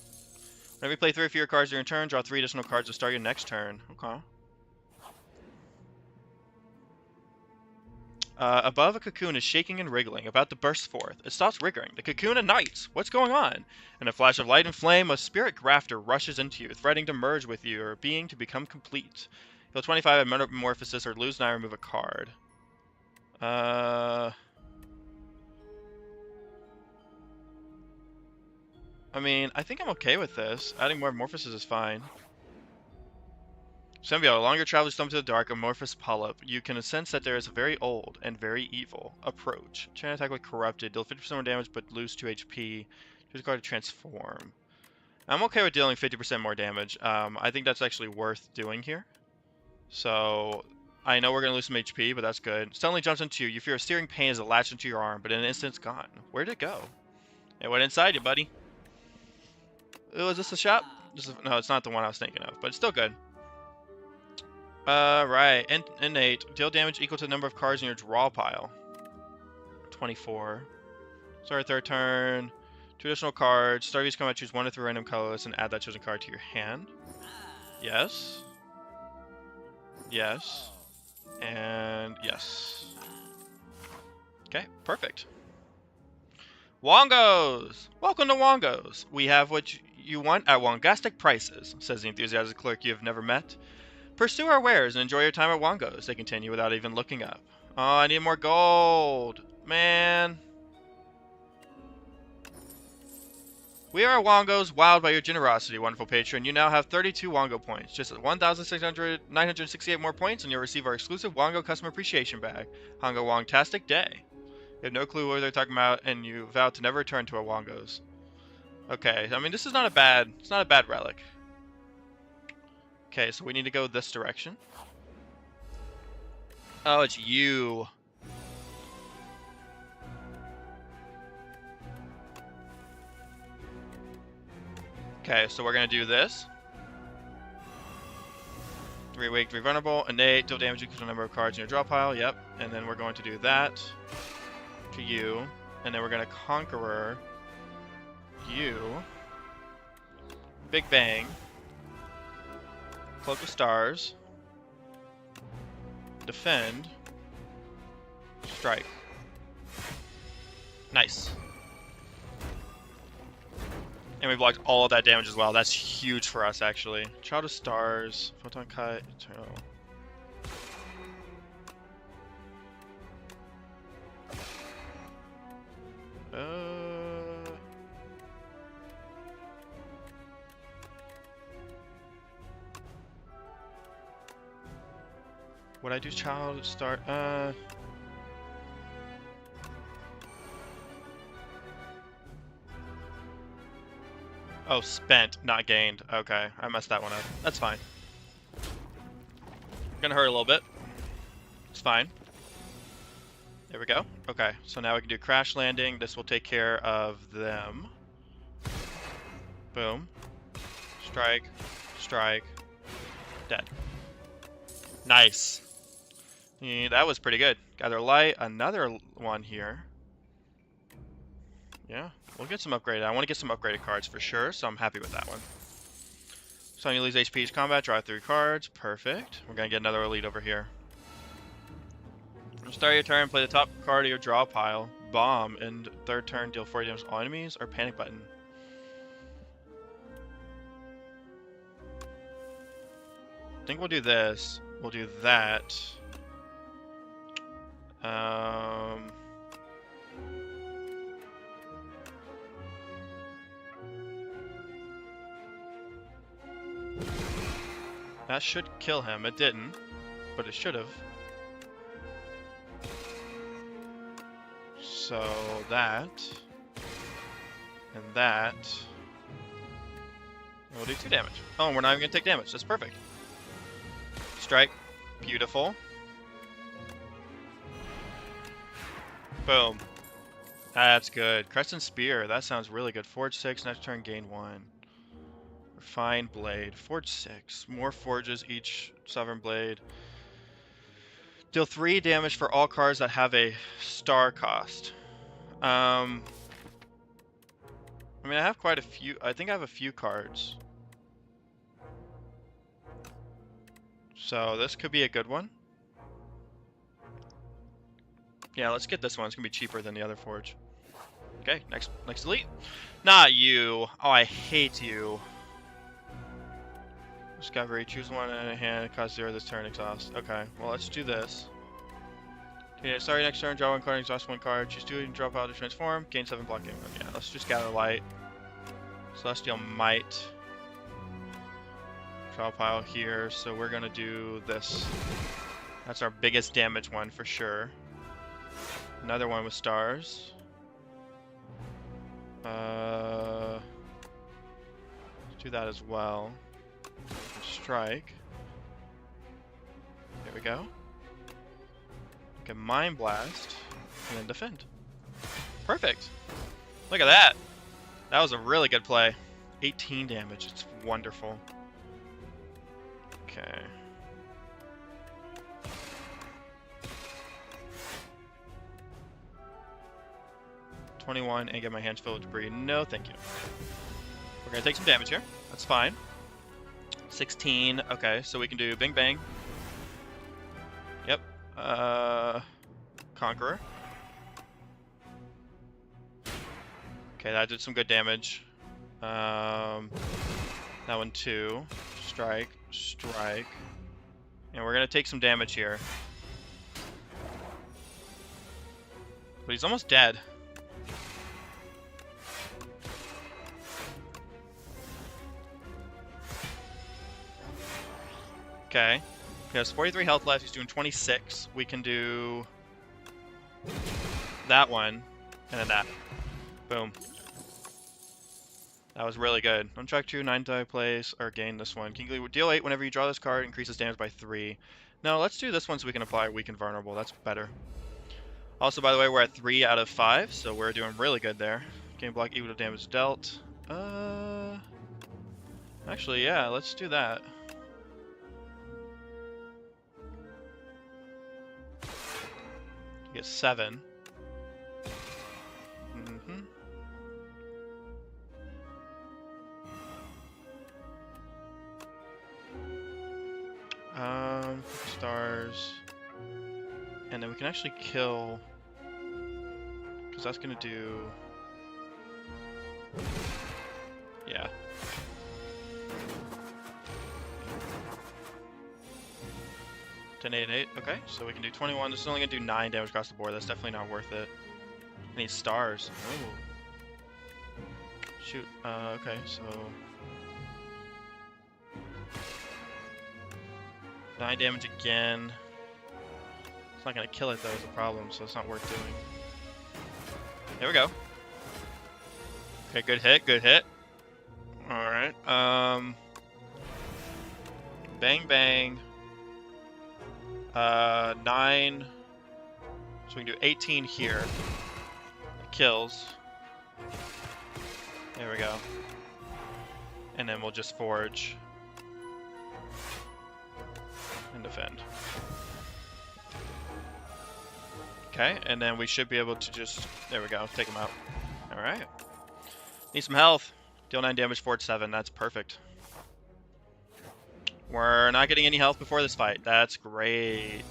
S1: Whenever you play 3 or fewer cards during your turn, draw 3 additional cards to start your next turn. Okay. Above, a cocoon is shaking and wriggling, about to burst forth. It stops wriggling. The cocoon ignites. What's going on? In a flash of light and flame, a spirit grafter rushes into you, threatening to merge with your being to become complete. Heal 25 at metamorphosis or lose 9, remove a card. I mean, I think I'm okay with this. Adding more Morphosis is fine. Symbiote, along your travel stump to the dark, amorphous polyp. You can sense that there is a very old and very evil approach. Chain attack with corrupted. Deal 50% more damage, but lose 2 HP. Choose a card to transform. I'm okay with dealing 50% more damage. I think that's actually worth doing here. So, I know we're going to lose some HP, but that's good. Suddenly jumps into you. You feel a searing pain as it latches into your arm, but in an instant it's gone. Where'd it go? It went inside you, buddy. Oh, is this the shop? No, it's not the one I was thinking of, but it's still good. Right. Innate. Deal damage equal to the number of cards in your draw pile. 24. Start 3rd turn. 2 additional cards. Start each combat, choose 1 or 3 random colors and add that chosen card to your hand. Yes. Yes. And yes. Okay, perfect. Wongos! Welcome to Wongos. We have what you want at Wongastic prices, says the enthusiastic clerk you have never met. Pursue our wares and enjoy your time at Wongos, they continue without even looking up. Oh, I need more gold. Man. We are Wongos, wowed by your generosity, wonderful patron. You now have 32 Wongo points. Just 968 more points and you'll receive our exclusive Wongo Customer Appreciation Bag. Hongo Wongtastic Day. You have no clue what they're talking about and you vow to never return to our Wongos. Okay, I mean this is not a bad, it's not a bad relic. Okay, so we need to go this direction. Oh, it's you. Okay, so we're gonna do this. 3 weak, 3 vulnerable, innate, deal damage equal to the number of cards in your draw pile. Yep, and then we're going to do that to you, and then we're gonna conqueror you. Big bang. Cloak of Stars. Defend. Strike. Nice. And we blocked all of that damage as well. That's huge for us, actually. Child of Stars, Photon Cut, Eternal. Would I do Child of Star? Oh, spent, not gained. Okay, I messed that one up. That's fine. Gonna hurt a little bit. It's fine. There we go. Okay, so now we can do Crash Landing. This will take care of them. Boom. Strike. Strike. Dead. Nice. Yeah, that was pretty good. Gather Light. Another one here. Yeah, we'll get some upgraded. I want to get some upgraded cards for sure, so I'm happy with that one. So you lose HP each combat, draw 3 cards. Perfect. We're going to get another elite over here. Start your turn, play the top card of your draw pile. Bomb. And third turn, deal 40 damage to all enemies, or panic button. I think we'll do this. We'll do that. That should kill him. It didn't, but it should have. So that and that. And we'll do 2 damage. Oh, and we're not even gonna take damage. That's perfect. Strike. Beautiful. Boom. That's good. Crescent Spear. That sounds really good. Forge 6. Next turn, gain 1. Refined Blade. Forge 6. More forges each Sovereign Blade. Deal 3 damage for all cards that have a star cost. I mean, I have quite a few. I think I have a few cards. So this could be a good one. Yeah, let's get this one. It's gonna be cheaper than the other forge. Okay, next elite. Not you. Oh, I hate you. Discovery. Choose one in a hand. Cost 0 this turn. Exhaust. Okay, well let's do this. Okay, sorry. Next turn, draw 1 card. Exhaust 1 card. Choose 2 and draw pile to transform. Gain 7 blocking. Yeah, let's just gather light. Celestial Might. Draw pile here. So we're gonna do this. That's our biggest damage one for sure. Another one with stars. Let's do that as well. Strike. There we go. Get Mind Blast, and then defend. Perfect. Look at that. That was a really good play. 18 damage. It's wonderful. Okay. $21 and get my hands filled with debris. No, thank you. We're gonna take some damage here. That's fine. 16. Okay, so we can do Bing Bang. Yep. Conqueror. Okay, that did some good damage. That one too. Strike. Strike. And we're gonna take some damage here. But he's almost dead. Okay. He has 43 health left. He's doing 26. We can do that one and then that. Boom. That was really good. On track 2, 9 die place, or gain this one. Can you deal 8 whenever you draw this card, increases damage by 3. No, let's do this one so we can apply weak and vulnerable. That's better. Also, by the way, we're at 3 out of 5, so we're doing really good there. Gain block equal to damage dealt. Actually, yeah, let's do that. Get 7. Stars. And then we can actually kill, because that's gonna do Yeah. Ten, 8, 8. Okay, so we can do 21. This is only gonna do 9 damage across the board. That's definitely not worth it. I need stars. Ooh. Shoot. Okay, so 9 damage again. It's not gonna kill it though, is a problem, so it's not worth doing. There we go. Okay, good hit, good hit. Alright, bang bang. 9. So we can do 18 here. It kills. There we go. And then we'll just forge. And defend. Okay, and then we should be able to just, there we go, take him out. Alright. Need some health. Deal 9 damage, forge 7, that's perfect. We're not getting any health before this fight, that's great.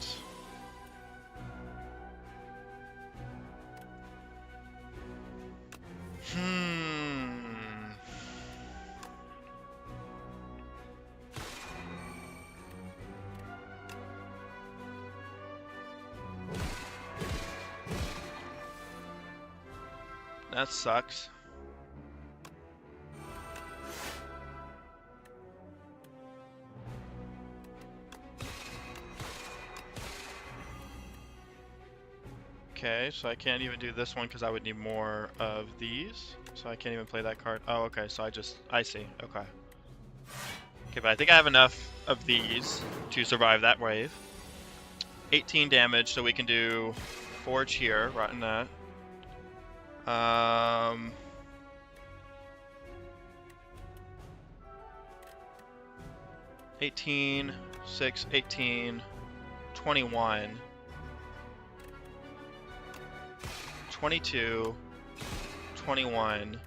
S1: That sucks. Okay, so I can't even do this one because I would need more of these. So I can't even play that card. Oh, okay, so I see, okay. Okay, but I think I have enough of these to survive that wave. 18 damage, so we can do Forge here, rotten that. 18, 6, 18, 21, 22, 21.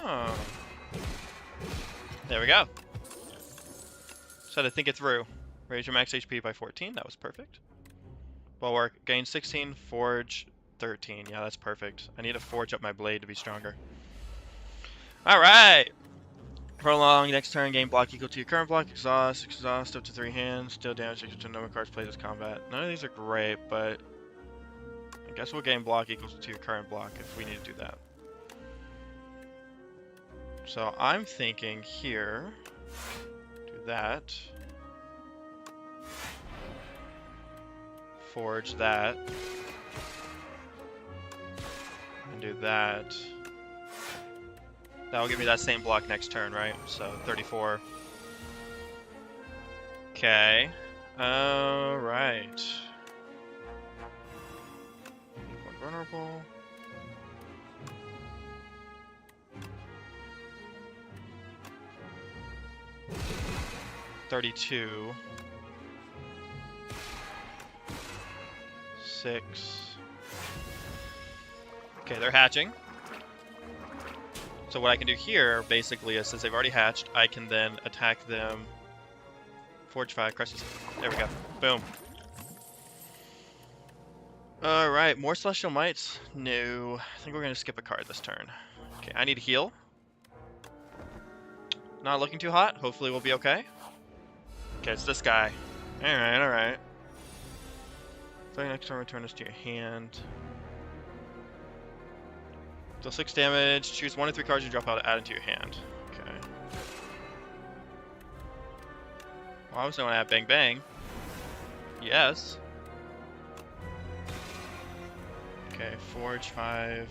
S1: Oh. There we go. So to think it through. Raise your max HP by 14. That was perfect. Well work. Gain 16. Forge 13. Yeah, that's perfect. I need to forge up my blade to be stronger. Alright. Prolong. Next turn. Gain block equal to your current block. Exhaust. Exhaust up to 3 hands. Deal damage equal to number of cards played as combat. None of these are great, but I guess we'll gain block equal to your current block if we need to do that. So I'm thinking here, do that, forge that, and do that. That'll give me that same block next turn, right? So 34. Okay. Alright. Vulnerable. 32. 6. Okay, they're hatching. So what I can do here, basically, is since they've already hatched, I can then attack them. Forge 5, crushes. There we go. Boom. Alright, more Celestial Mites? No. I think we're going to skip a card this turn. Okay, I need to heal. Not looking too hot. Hopefully we'll be okay. Okay, it's this guy. Alright, alright. So next turn, return this to your hand. Deal 6 damage. Choose 1 of 3 cards you drop out to add into your hand. Okay. Well, obviously I want to add Bang Bang. Yes. Okay, Forge 5.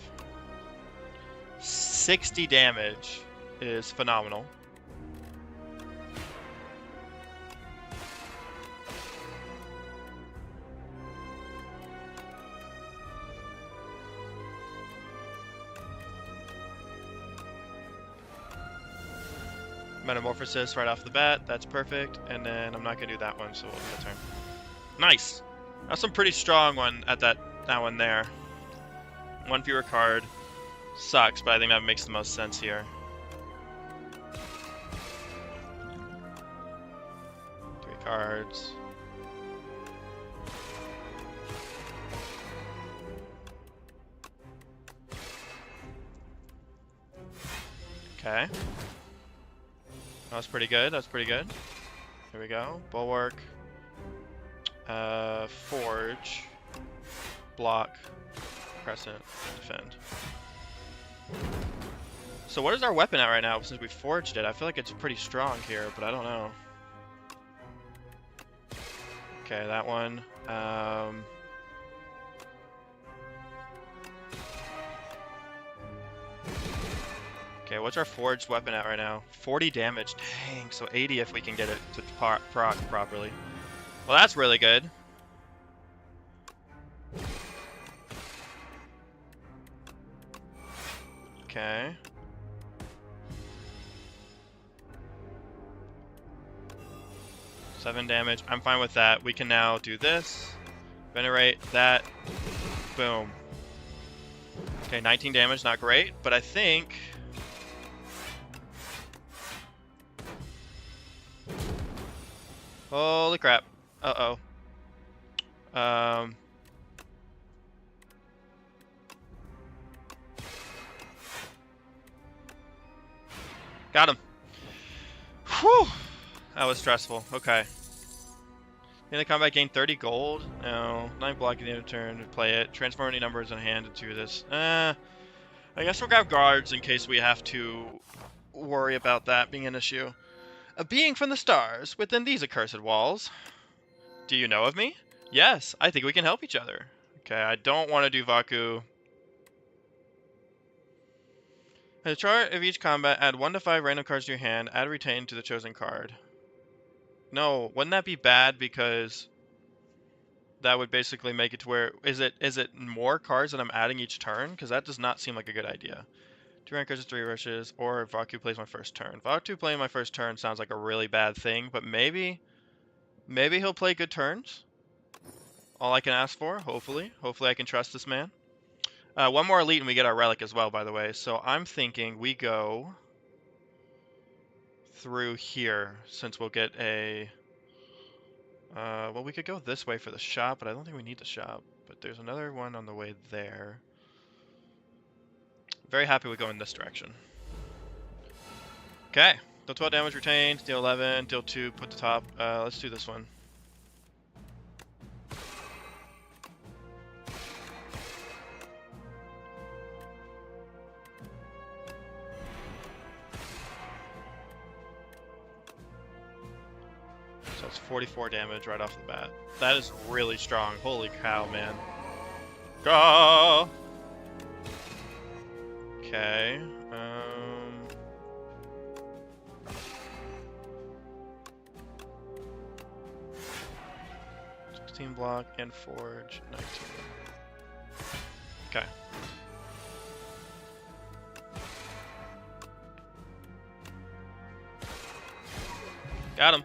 S1: 60 damage is phenomenal. Metamorphosis right off the bat, that's perfect. And then I'm not gonna do that one, so we'll do the turn. Nice! That's some pretty strong one at that one there. 1 fewer card. Sucks, but I think that makes the most sense here. cards. Okay. That was pretty good. That's pretty good. Here we go. Bulwark. Forge. Block. Crescent. Defend. So what is our weapon at right now since we forged it? I feel like it's pretty strong here, but I don't know. Okay, that one. Okay, what's our forged weapon at right now? 40 damage. Dang, so 80 if we can get it to proc properly. Well, that's really good. Okay. Seven damage. I'm fine with that. We can now do this. Venerate that. Boom. Okay, 19 damage. Not great, but I think... Holy crap. Uh-oh. Got him. Whew. That was stressful. Okay. In the combat, gain 30 gold. No. 9 block at the end of turn to play it. Transform any numbers in hand into this. I guess we'll grab guards in case we have to worry about that being an issue. A being from the stars within these accursed walls. Do you know of me? Yes, I think we can help each other. Okay, I don't want to do Vaku. At the start of each combat, add 1 to 5 random cards to your hand. Add retain to the chosen card. No, wouldn't that be bad because that would basically make it to where... Is it more cards that I'm adding each turn? Because that does not seem like a good idea. 2 random cards, 3 rushes, or Vaku plays my first turn. Vaku playing my first turn sounds like a really bad thing, but maybe he'll play good turns. All I can ask for, hopefully. Hopefully I can trust this man. One more elite and we get our relic as well, by the way. So I'm thinking we go through here, since we'll get a... well, we could go this way for the shop, but I don't think we need the shop. But there's another one on the way there. Very happy we go in this direction. Okay. Deal 12 damage retained, deal 11, deal 2, put the top. Let's do this one. So it's 44 damage right off the bat. That is really strong. Holy cow, man. Go! Okay. 16 block and forge 19. Okay. Got him.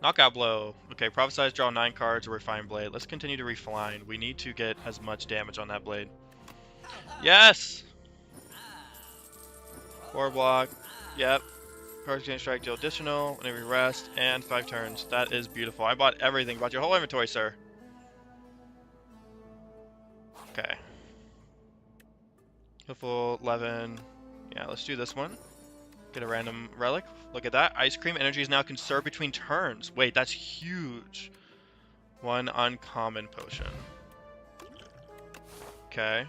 S1: Knockout blow. Okay, prophesize, draw 9 cards, or refine blade. Let's continue to refine. We need to get as much damage on that blade. Yes! 4 block. Yep. Cards gain strike, deal additional, whenever you rest, and 5 turns. That is beautiful. I bought everything. Bought your whole inventory, sir. Okay. Healful 11. Yeah, let's do this one. Get a random relic. Look at that. Ice cream energy is now conserved between turns. Wait, that's huge. 1 uncommon potion. Okay.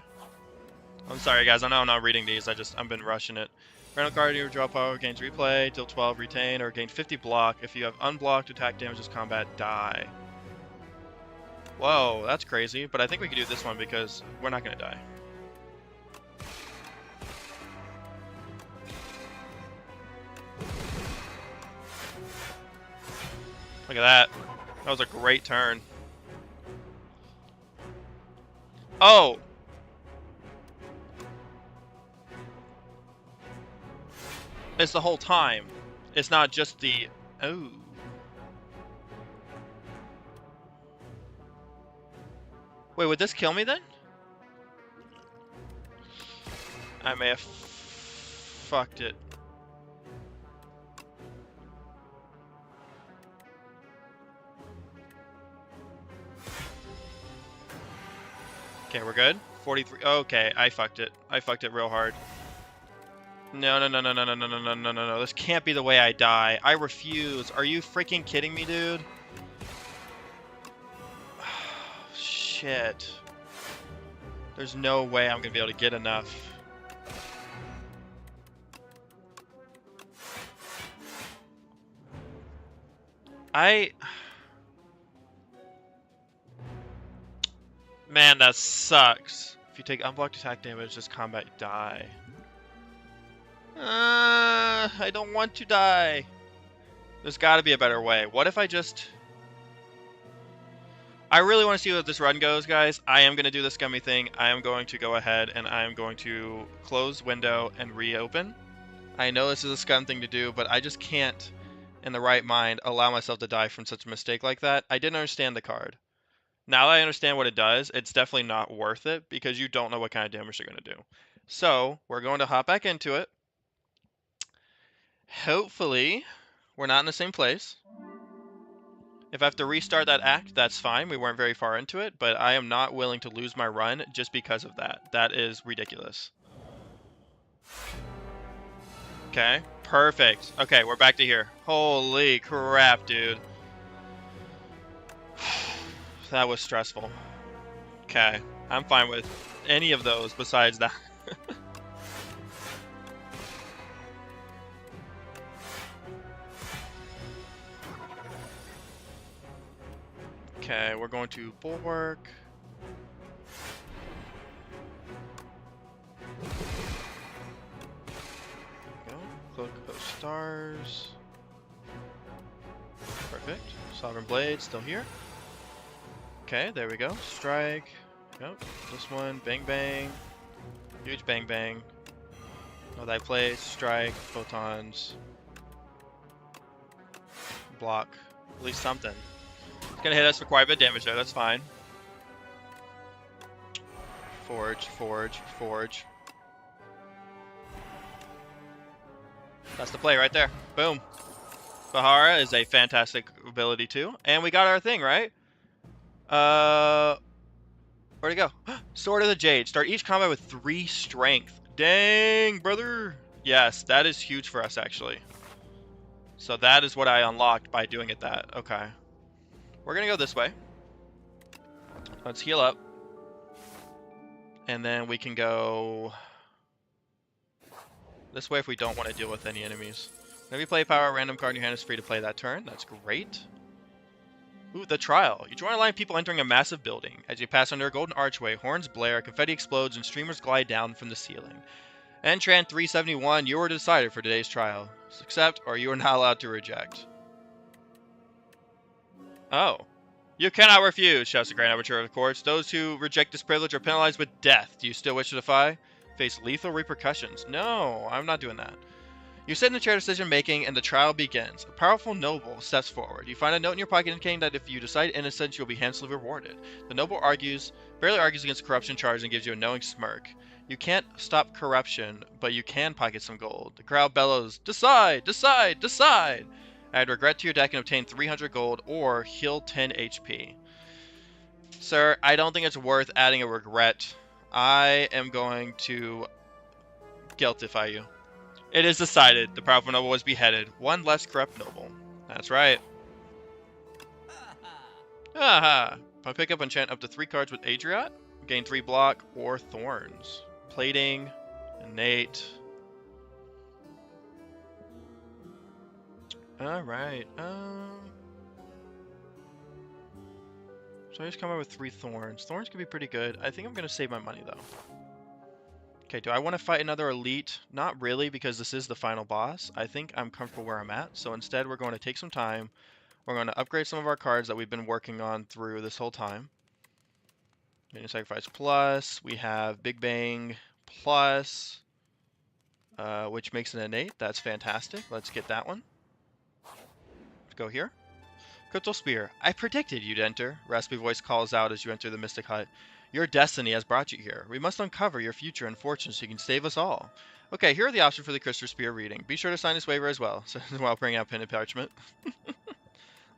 S1: I'm sorry, guys. I know I'm not reading these. I've been rushing it. Random card, you draw power, gains replay, deal 12, retain, or gain 50 block. If you have unblocked, attack damages combat, die. Whoa, that's crazy. But I think we can do this one because we're not going to die. Look at that. That was a great turn. Oh! It's the whole time. It's not just the... Oh. Wait, would this kill me then? I may have fucked it. Okay, we're good. 43. Okay, I fucked it. I fucked it real hard. No, no, no, no, no, no, no, no, no, no, no, no. This can't be the way I die. I refuse. Are you freaking kidding me, dude? Shit. There's no way I'm gonna be able to get enough. Man, that sucks. If you take unblocked attack damage, this combat, die. I don't want to die. There's got to be a better way. What if I just... I really want to see what this run goes, guys. I am going to do the scummy thing. I am going to go ahead and I am going to close window and reopen. I know this is a scum thing to do, but I just can't, in the right mind, allow myself to die from such a mistake like that. I didn't understand the card. Now that I understand what it does, it's definitely not worth it because you don't know what kind of damage you're going to do. So, we're going to hop back into it. Hopefully, we're not in the same place. If I have to restart that act, that's fine. We weren't very far into it, but I am not willing to lose my run just because of that. That is ridiculous. Okay, perfect. Okay, we're back to here. Holy crap, dude. That was stressful. Okay, I'm fine with any of those besides that. Okay, we're going to bulwark. Go. Cloak of Stars. Perfect. Sovereign Blade still here. Okay, there we go. Strike. Yep. This one. Bang bang. Huge bang bang. Know thy place. Strike. Photons. Block. At least something. It's gonna hit us for quite a bit of damage there, that's fine. Forge, forge, forge. That's the play right there. Boom. Bahara is a fantastic ability too. And we got our thing, right? Where'd it go? Sword of the Jade. Start each combat with 3 strength. Dang, brother. Yes, that is huge for us actually. So that is what I unlocked by doing it that. Okay. We're gonna go this way. Let's heal up. And then we can go this way if we don't want to deal with any enemies. Whenever you play power, a random card in your hand is free to play that turn. That's great. Ooh, the trial. You join a line of people entering a massive building. As you pass under a golden archway, horns blare, confetti explodes, and streamers glide down from the ceiling. Entrant 371, you are decided for today's trial. Accept, or you are not allowed to reject. Oh. You cannot refuse, shouts the Grand Arbiter of the Courts. Those who reject this privilege are penalized with death. Do you still wish to defy? Face lethal repercussions. No, I'm not doing that. You sit in the chair of decision making and the trial begins. A powerful noble steps forward. You find a note in your pocket indicating that if you decide innocent, you'll be handsomely rewarded. The noble barely argues against corruption charge and gives you a knowing smirk. You can't stop corruption, but you can pocket some gold. The crowd bellows, decide, decide, decide! Add regret to your deck and obtain 300 gold or heal 10 HP. Sir, I don't think it's worth adding a regret. I am going to guiltify you. It is decided. The powerful noble was beheaded. One less corrupt noble. That's right. Aha! If I pick up enchant up to 3 cards with Adriat, gain 3 block or thorns. Plating, innate. Alright, so I just come up with 3 thorns. Thorns can be pretty good. I think I'm going to save my money, though. Okay, do I want to fight another elite? Not really, because this is the final boss. I think I'm comfortable where I'm at. So instead, we're going to take some time. We're going to upgrade some of our cards that we've been working on through this whole time. Minion Sacrifice Plus. We have Big Bang Plus, which makes an innate. That's fantastic. Let's get that one. Go here. Crypto Spear. I predicted you'd enter. Raspy voice calls out as you enter the Mystic Hut. Your destiny has brought you here. We must uncover your future and fortune so you can save us all. Okay, here are the options for the Crystal Spear reading. Be sure to sign this waiver as well, so while bringing out pen and parchment.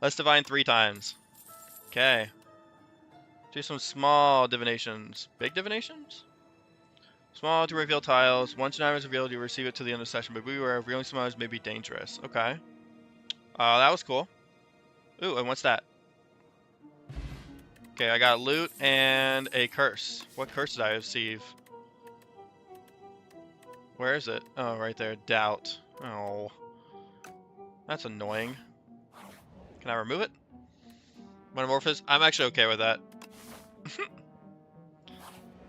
S1: Let's divine 3 times. Okay. Do some small divinations. Big divinations? Small to reveal tiles. Once an item is revealed, you receive it to the end of the session, but beware, revealing some items may be dangerous. Okay. That was cool. Ooh, and what's that? Okay, I got loot and a curse. What curse did I receive? Where is it? Oh, right there. Doubt. Oh. That's annoying. Can I remove it? Metamorphosis? I'm actually okay with that.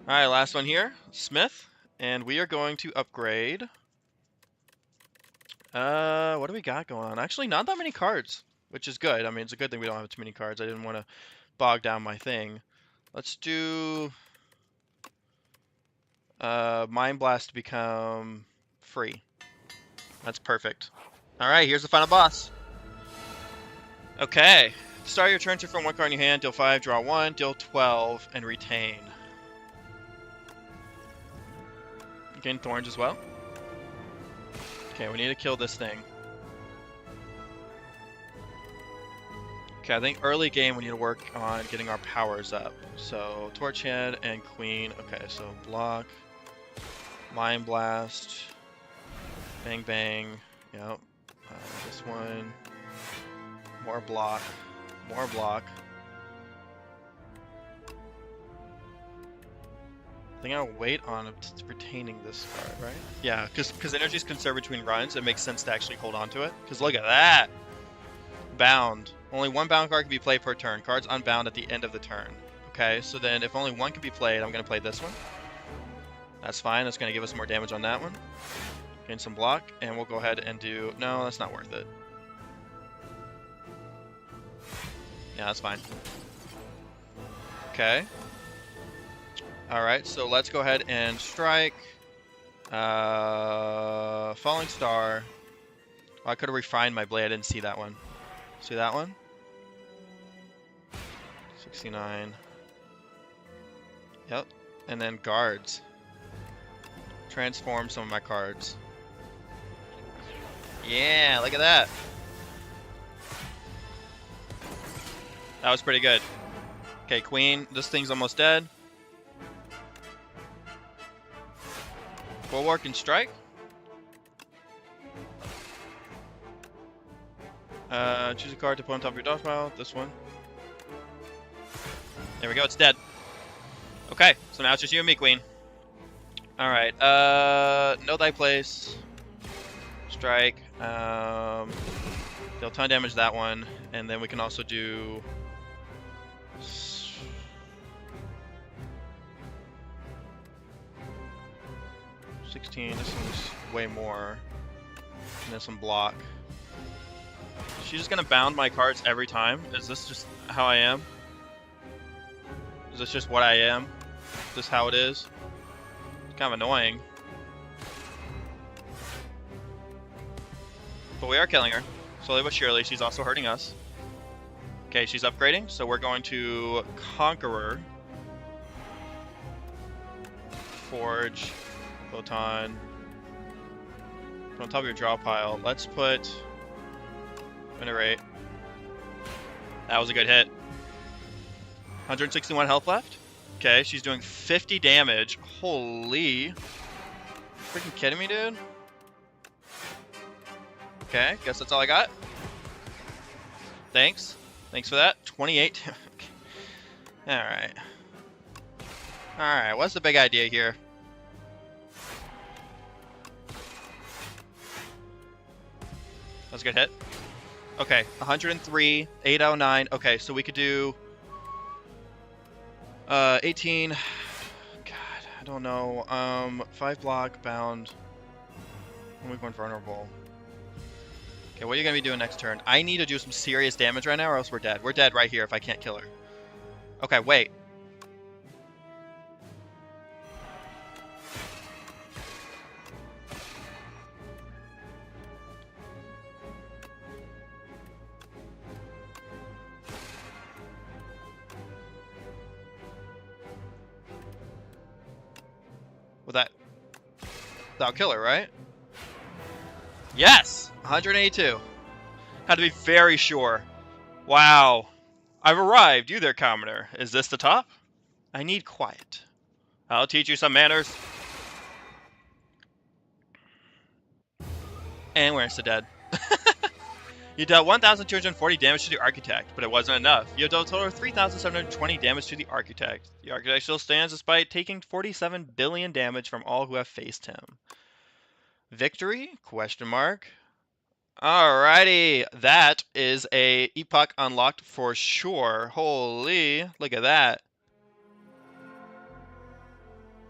S1: Alright, last one here. Smith. And we are going to upgrade. What do we got going on? Actually, not that many cards, which is good. I mean, it's a good thing we don't have too many cards. I didn't want to bog down my thing. Let's do Mind Blast to become free. That's perfect. Alright, here's the final boss. Okay. Start your turn to from one card in your hand, deal 5, draw 1, deal 12, and retain. Gain thorns as well. Okay, we need to kill this thing. Okay, I think early game we need to work on getting our powers up. So, Torch Head and Queen. Okay, so block, Mind Blast, Bang Bang. Yep. This one. More block. More block. I think I'll wait on retaining this card, right? Yeah, because energy's conserved between runs, it makes sense to actually hold on to it. Because look at that! Bound. Only one bound card can be played per turn. Cards unbound at the end of the turn. Okay, so then if only one can be played, I'm going to play this one. That's fine, that's going to give us more damage on that one. Gain some block, and we'll go ahead and do... No, that's not worth it. Yeah, that's fine. Okay. Alright, so let's go ahead and strike. Falling Star. Oh, I could have refined my blade. I didn't see that one. See that one? 69. Yep. And then guards. Transform some of my cards. Yeah, look at that. That was pretty good. Okay, Queen. This thing's almost dead. Bulwark and strike. Choose a card to put on top of your dodge pile. This one. There we go. It's dead. Okay, so now it's just you and me, Queen. All right. Know thy place. Strike. Deal 10 damage to that one, and then we can also do. 16, this one's way more. And then some block. She's just gonna bound my cards every time? Is this just how I am? Is this just what I am? Is this how it is? It's kind of annoying. But we are killing her. Slowly but surely, she's also hurting us. Okay, she's upgrading, so we're going to Conqueror. Forge. Photon. Put on top of your draw pile. Let's put Venerate. That was a good hit. 161 health left. Okay, she's doing 50 damage. Holy. Freaking kidding me, dude? Okay, guess that's all I got. Thanks. Thanks for that. 28. Alright. Alright, what's the big idea here? That's a good hit. Okay, 103, 809. Okay, so we could do 18. God, I don't know. 5 block, bound. 1 week, 1 vulnerable. Okay, what are you gonna be doing next turn? I need to do some serious damage right now, or else we're dead. We're dead right here if I can't kill her. Okay, wait. Well, that'll kill her, right? Yes! 182. Had to be very sure. Wow. I've arrived, you there, commoner. Is this the top? I need quiet. I'll teach you some manners. And we're insta-dead. You dealt 1,240 damage to the Architect, but it wasn't enough. You dealt a total of 3,720 damage to the Architect. The Architect still stands despite taking 47 billion damage from all who have faced him. Victory? Question mark. Alrighty, that is a epoch unlocked for sure. Holy, look at that.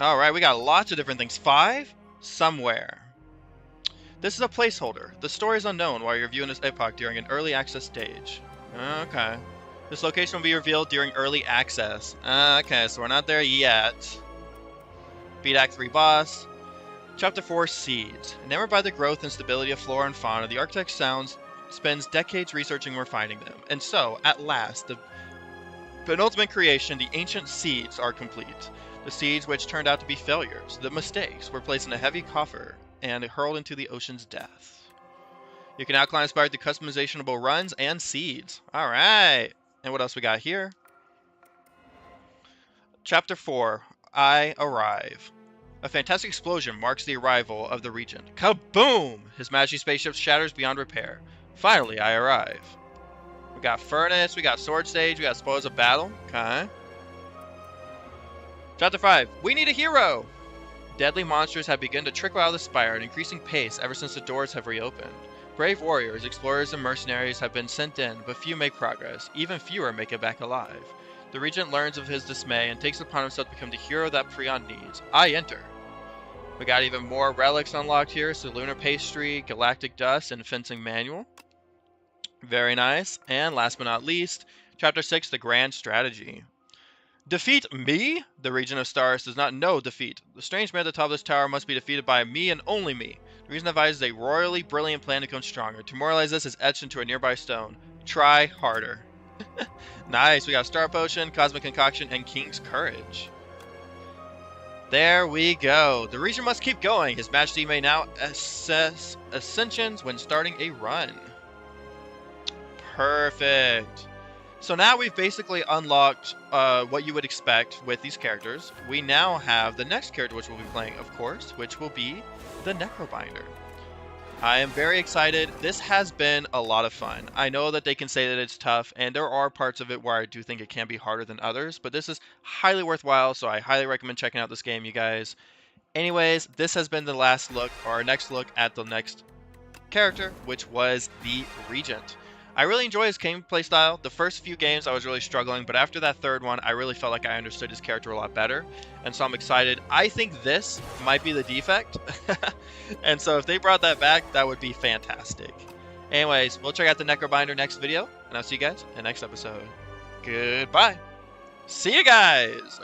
S1: Alright, we got lots of different things. 5? Somewhere. This is a placeholder. The story is unknown while you're viewing this epoch during an early access stage. Okay. This location will be revealed during early access. Okay, so we're not there yet. Beat Act 3 boss. Chapter 4 Seeds. Enamored by the growth and stability of flora and fauna, the Architect spends decades researching and refining them. And so, at last, the penultimate creation, the ancient seeds, are complete. The seeds which turned out to be failures, the mistakes, were placed in a heavy coffer and hurled into the ocean's death. You can now climb Spire through customizationable runs and seeds. Alright! And what else we got here? Chapter 4, I Arrive. A fantastic explosion marks the arrival of the Regent. Kaboom! His Majesty's spaceship shatters beyond repair. Finally, I arrive. We got Furnace, we got Sword Stage, we got Spoils of Battle. Okay. Chapter 5, we need a hero! Deadly monsters have begun to trickle out of the Spire at an increasing pace ever since the doors have reopened. Brave warriors, explorers, and mercenaries have been sent in, but few make progress. Even fewer make it back alive. The Regent learns of his dismay and takes it upon himself to become the hero that Prion needs. I enter. We got even more relics unlocked here. So Lunar Pastry, Galactic Dust, and Fencing Manual. Very nice. And last but not least, Chapter 6, The Grand Strategy. Defeat me? The Regent of Stars does not know defeat. The strange man at the top of this tower must be defeated by me and only me. The Regent devises a royally brilliant plan to become stronger. To memorialize this is etched into a nearby stone. Try harder. Nice, we got Star Potion, Cosmic Concoction, and King's Courage. There we go. The Regent must keep going. His Majesty may now assess ascensions when starting a run. Perfect. So now we've basically unlocked what you would expect with these characters. We now have the next character which we'll be playing, of course, which will be the Necrobinder. I am very excited. This has been a lot of fun. I know that they can say that it's tough, and there are parts of it where I do think it can be harder than others, but this is highly worthwhile, so I highly recommend checking out this game, you guys. Anyways, this has been the last look, or our next look at the next character, which was the Regent. I really enjoy his gameplay style. The first few games I was really struggling, but after that third one, I really felt like I understood his character a lot better, and so I'm excited. I think this might be the defect, and so if they brought that back, that would be fantastic. Anyways, we'll check out the Necrobinder next video, and I'll see you guys in the next episode. Goodbye. See you guys!